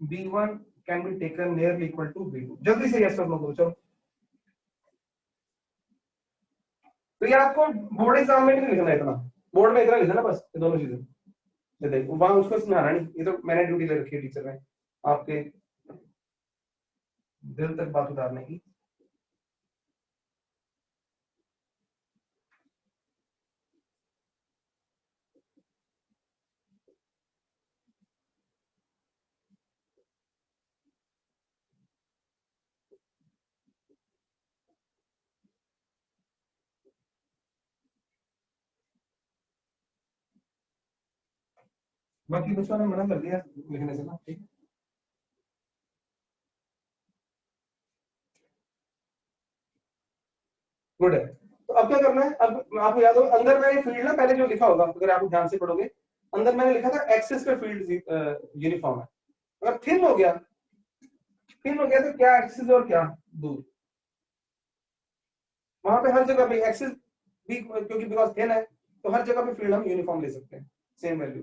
B1 can be taken nearly equal to B2। जल्दी से यस और नो बोलो, चलो। तो ये आपको बोर्ड एग्जाम में नहीं लिखना है इतना, बोर्ड में इतना लिखना ना बस, ये दोनों चीजें। ये देखो वहां उसको समझाना नहीं, ये तो मैंने ड्यूटी ले रखी है टीचर ने आपके दिल तक बात उतारने की। बाकी बच्चों ने मना कर दिया लिखने से ना, ठीक। गुड है। तो अब क्या करना है, अब आपको याद होगा अंदर मैंने फील्ड ना पहले जो लिखा होगा, अगर आप ध्यान से पढ़ोगे, अंदर मैंने लिखा था एक्सिस पे फील्ड यूनिफॉर्म है। अगर थिन हो गया तो क्या एक्सिस और क्या दूर, वहां पे हर जगह पे एक्सिस भी, क्योंकि बिकॉज थिन है तो हर जगह पे फील्ड हम यूनिफॉर्म ले सकते हैं, सेम वैल्यू।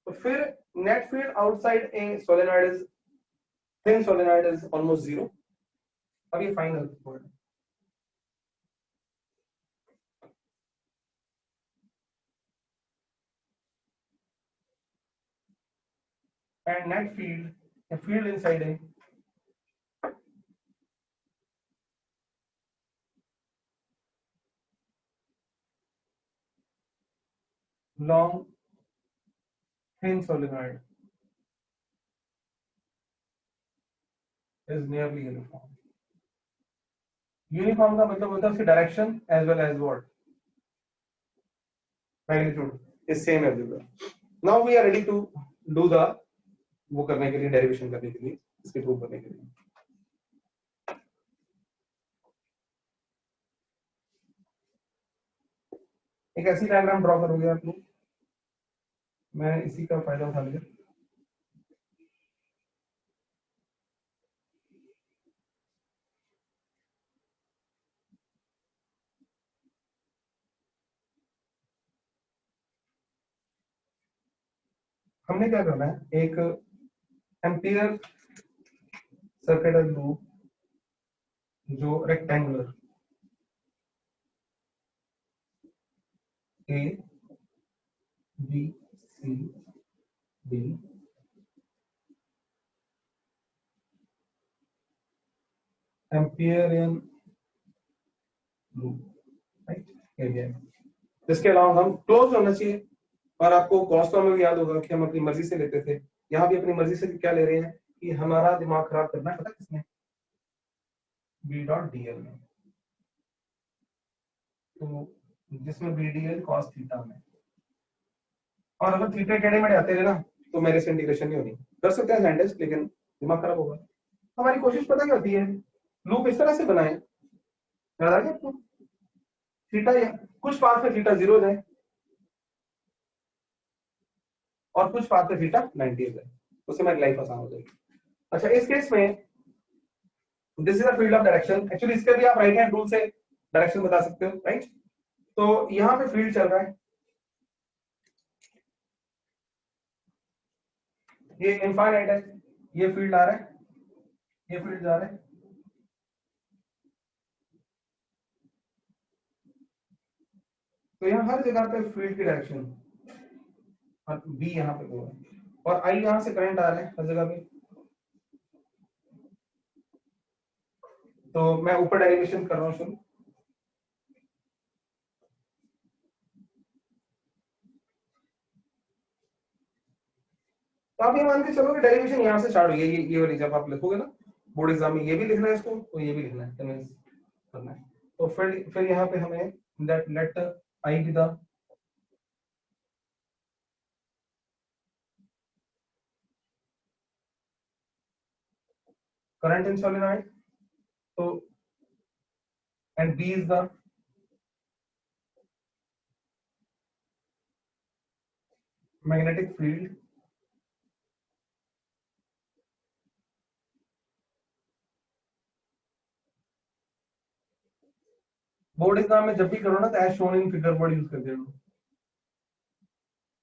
तो फिर net field outside a solenoid is, thin solenoid is almost zero. अब ये final word and net field, field inside a long thin solenoid is nearly uniform. Uniform का मतलब होता है उसकी direction as well as what magnitude is same everywhere. Now we are ready to do the, वो करने के लिए, derivation करने के लिए, इसके प्रूव करने के लिए। एक ऐसी डायग्राम ड्रॉ करोगे आप लोग, मैं इसी का फायदा उठा लिया। हमने क्या करना है, एक एम्पियर सर्किट लूप जो rectangular A B C D amperian loop, right, area. इसके अलावा हम क्लोज होना चाहिए, और आपको गॉस लॉ में भी याद होगा कि हम अपनी मर्जी से लेते थे, यहाँ भी अपनी मर्जी से क्या ले रहे हैं कि हमारा दिमाग खराब करना है, पता किसने, बी डॉट डी एल में। तो जिसमें B D L cos theta में, और अगर थीटा टेढ़े मेढ़े आते रहे ना तो मेरे से इंटीग्रेशन नहीं होनी। कर सकते हैं साइंटिस्ट, लेकिन दिमाग खराब होगा। हमारी कोशिश पता क्या होती है, लूप इस तरह से बनाए, याद आ गया आपको, थीटा कुछ पाथ पे थीटा 0 जाए और कुछ पाथ पे थीटा 90 जाए, उससे हमारी लाइफ आसान हो जाएगी। अच्छा, इस केस में this is the field of direction. Actually इसके भी आप राइट हैंड रूल से डायरेक्शन बता सकते हो, राइट। तो यहाँ पे फील्ड चल रहा है, ये इनफाइनाइट है, ये फील्ड आ रहा है, ये फील्ड जा रहा है। तो यहाँ हर जगह पे फील्ड की डायरेक्शन, और बी यहाँ पे वो है, और आई यहाँ से करंट आ रहा है हर जगह पे। तो मैं ऊपर डेरिवेशन कर रहा हूँ शुरू। तो आप ये मान के चलो कि डेरिवेशन यहाँ से स्टार्ट हुई है, ये वाली, जब आप लिखोगे ना बोर्ड एग्जाम में, ये भी लिखना है इसको, तो ये भी लिखना है, कन्विंस करना है। तो फिर यहाँ पे हमें that let I be the current in solenoid, so and B is the magnetic field board exam में जब भी करो ना तो as shown in figure word use कर देना,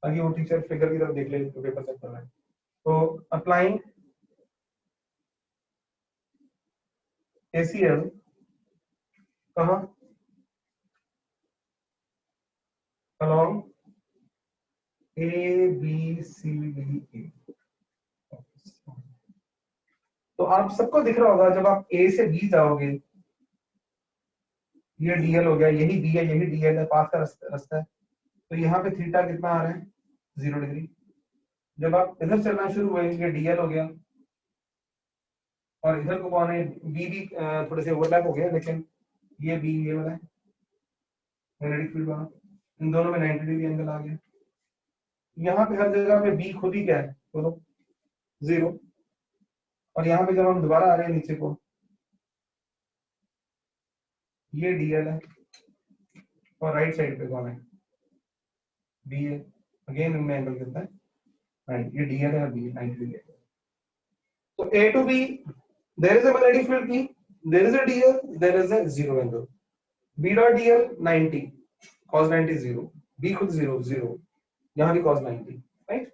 ताकि वो टीचर फिगर की तरफ देख ले तो पेपर चेक कर रहा है। तो अप्लाइंग ACL कहाँ, along A B C D E। तो आप सबको दिख रहा होगा, जब आप A से B जाओगे, ये DL हो गया, यही B है, यही DL है, पास का रास्ता है। तो यहाँ पे थीटा कितना आ रहा है, 0 डिग्री। जब आप इधर चलना शुरू हुए, ये DL हो गया, और इधर को कौन है, बी भी थोड़े से ओवरलैप हो गया, लेकिन ये बी ये वाला है, मैग्नेटिक फील्ड वाला, इन दोनों में 90 डिग्री एंगल आ गया। यहाँ पे हर जगह पे बी खुद ही क्या है, बोलो 0। और यहाँ पे जब हम दोबारा आ रहे हैं नीचे को, ये डीएल है और राइट साइड पे कौन है, बी है। अगेन इनमें एंगल कितना है 90, ये डीएल है और बी है 90 डिग्री। तो A to B there is a magnetic field P, there is a DL, there is a zero angle. B dot DL 90, cos 90 0, B खुद 0 0, यहाँ भी cos 90, राइट।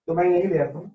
तो मैं यही ले आता हूँ।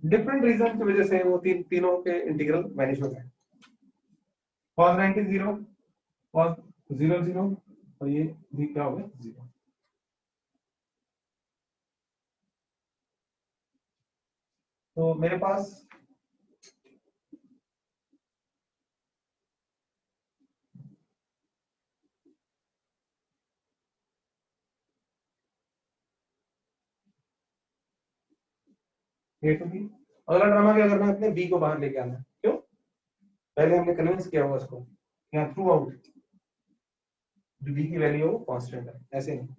डिफरेंट रीजन की वजह से वो तीनों के इंटीग्रल वैनिश हो गए। cos 90 0, cos 0 0, और ये भी क्या हो गया 0। तो मेरे पास ए टू बी, अगला ड्रामा क्या करना है, अपने बी को बाहर लेके आना है। क्यों? पहले हमने कन्विंस किया हुआ उसको यहाँ थ्रू आउट जो बी की वैल्यू है वो कांस्टेंट है, ऐसे नहीं।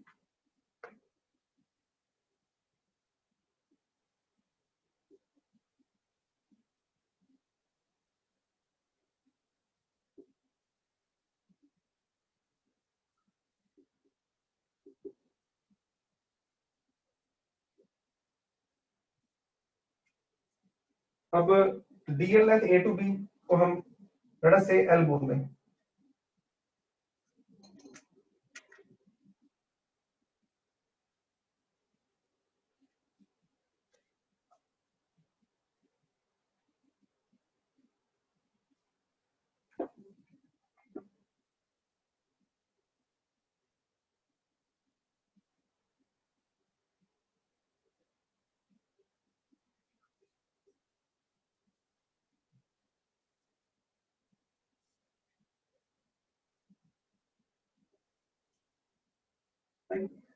अब DL length A to B को हम रड़स से एल बोल दें।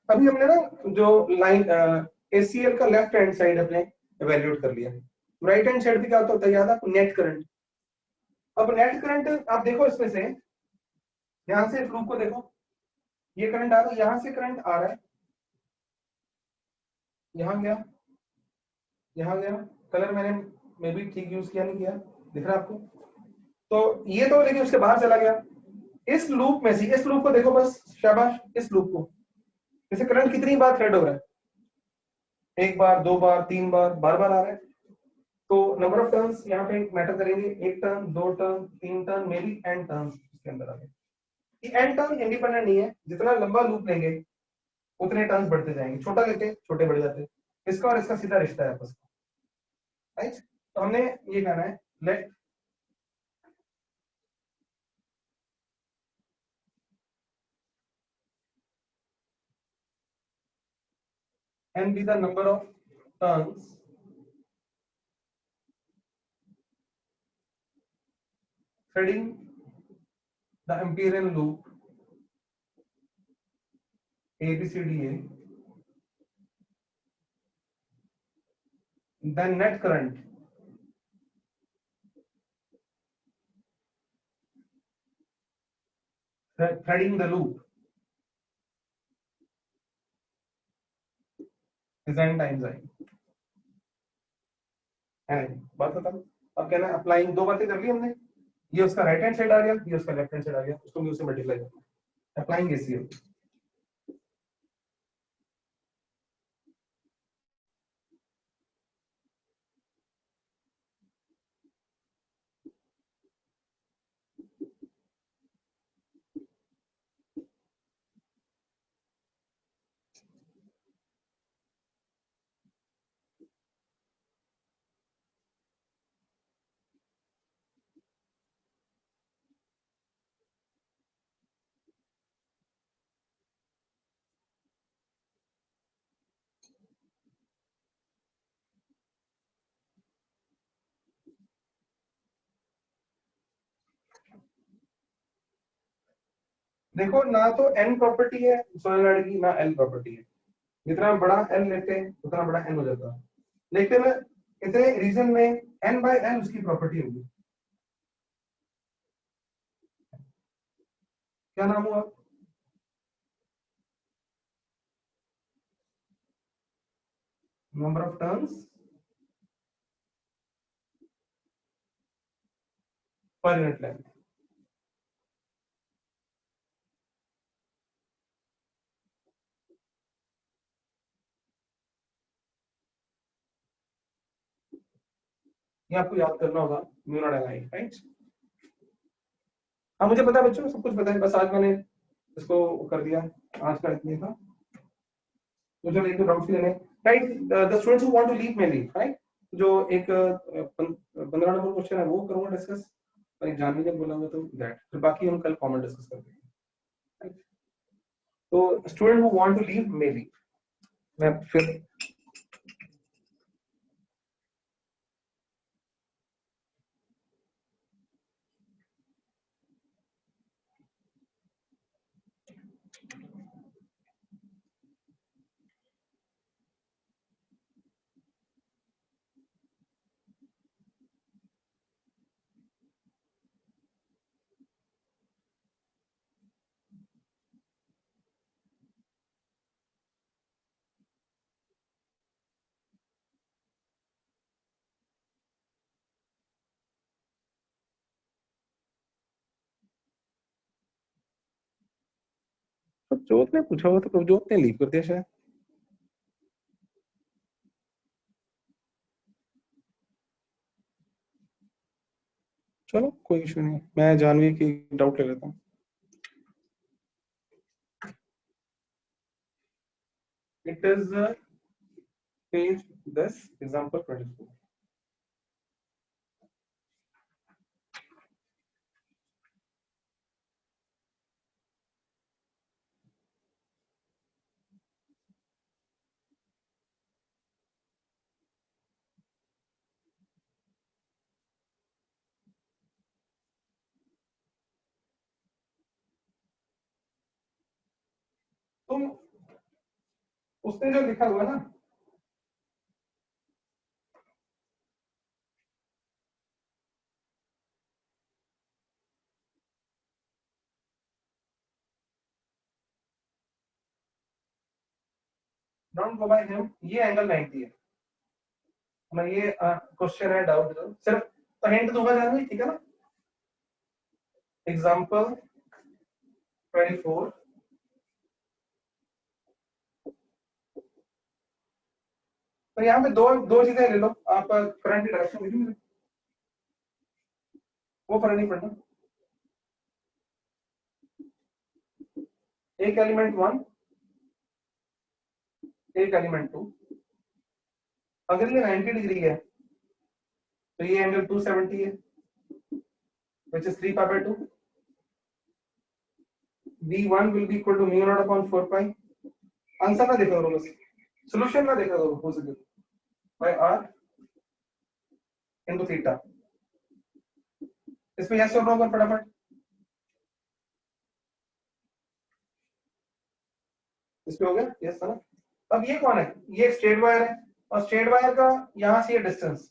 अभी हमने ना जो लाइन एसीएल का लेफ्ट हैंड साइड अपने इवैल्यूएट कर लिया। राइट हैंड साइड पे क्या होता है याद है आपको, नेट करंट। अब नेट करंट आप देखो इसमें से, ध्यान से इस लूप को देखो, ये करंट आ रहा है, यहां से करंट आ रहा है, यहां गया, यहां गया। कलर मैंने मे भी ठीक यूज किया नहीं किया, दिख रहा है आपको? तो ये तो लेकिन उसके बाहर चला गया। इस लूप में से, इस लूप को देखो बस, शाबाश, इस लूप को, जैसे करंट कितनी बार थ्रेड हो रहा है, एक बार, दो बार, तीन बार, बार बार आ रहा है। तो नंबर ऑफ टर्न्स यहाँ पे मैटर करेंगे, एक टर्न, दो टर्न, तीन turn, may be N turns इसके अंदर आ गए। ये एन टर्न इंडिपेंडेंट नहीं है, जितना लंबा लूप लेंगे उतने टर्न्स बढ़ते जाएंगे, छोटा लेते छोटे बढ़ जाते हैं। इसका और इसका सीधा रिश्ता है आपस में, राइट। तो हमने ये कहना है, late n be the number of turns threading the Amperian loop ABCDA, then net current threading the loop design times I है नहीं, बात बता। अब कहना अप्लाइंग, दो बातें कर ली हमने, ये उसका राइट हैंड साइड आ गया, ये उसका लेफ्ट हैंड साइड आ गया, उसको म्यू से मल्टीप्लाई करना है, अप्लाइंग एसीएल। देखो ना तो एन प्रॉपर्टी है सोलेनॉइड की, ना एल प्रॉपर्टी है। जितना बड़ा एल लेते हैं उतना बड़ा एन हो जाता है, लेकिन इतने रीजन में एन बाय एल उसकी प्रॉपर्टी होगी। क्या नाम हुआ? Number of turns per unit length. ये आपको याद करना होगा, mu naught L I, right. हाँ मुझे पता है बच्चों, सब कुछ पता है, बस आज मैंने इसको कर दिया, आज का इतनी था। तो चलो एक डाउट लेने, right. The students who want to leave may leave, right. जो एक 15 नंबर क्वेश्चन है वो करूंगा डिस्कस, और एक जानवी ने बोला हुआ तो दैट, फिर बाकी हम कल कॉमन डिस्कस करते हैं, राइट। तो student who want to leave may leave, मैं फिर प्रभजोत ने पूछा हुआ तो प्रभजोत ने लीव कर दिया शायद। चलो कोई इशू नहीं, मैं जानवी की डाउट ले लेता हूँ। It is page 10 example 24। तुम उसने जो लिखा हुआ ना, डोंट गो बाय हिम, ये एंगल 90 है। मैं ये क्वेश्चन है डाउट सिर्फ, तो हिंट दूंगा जानवी, ठीक है ना। एग्जांपल 24, तो यहाँ पे दो दो चीजें ले लो आप, करंट की डायरेक्शन लिखी मुझे, वो फर्क नहीं पड़ना। एक एलिमेंट 1, एक एलिमेंट 2। अगर ये 90 डिग्री है तो ये एंगल 270 है, which is 3 pi by 2। V1 will be equal to mu naught upon 4 pi। Answer ना देखा करो बस, सॉल्यूशन ना देखा करो, हो सके by r into theta। इसमें यस और नो कर फटाफट, इसमें हो गया यस था ना। अब ये कौन है? ये स्ट्रेट वायर है, और स्ट्रेट वायर का यहाँ से ये डिस्टेंस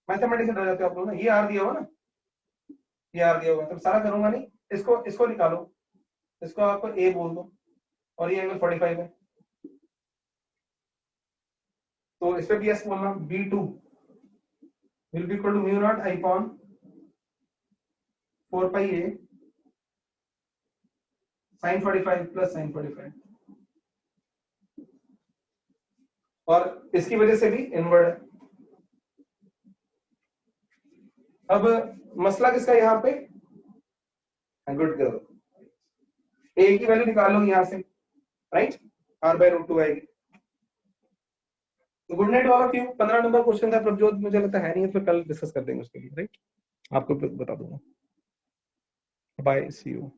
मैथमेटिक्स से डर जाते हो आप लोग ना, ये आर दिया होगा ना, ये आर दिया होगा, तो सारा करूंगा नहीं, इसको इसको निकालो, इसको आपको ए बोल दो, और ये एंगल 45 है। तो इस पे भी यस बोलना, B2 will be equal to mu not I upon 4 pi a sin 45 plus sin 45, और इसकी वजह से भी इनवर्ड है। अब मसला किसका यहाँ पे, गुड गर्ल, ए की वैल्यू निकालो यहाँ से, राइट, r/√2 आएगी। Good night all of you. 15 number question था प्रभजोत, मुझे लगता है नहीं है, फिर कल डिस्कस कर देंगे उसके लिए, राइट, आपको बता दूंगा। Bye, see you.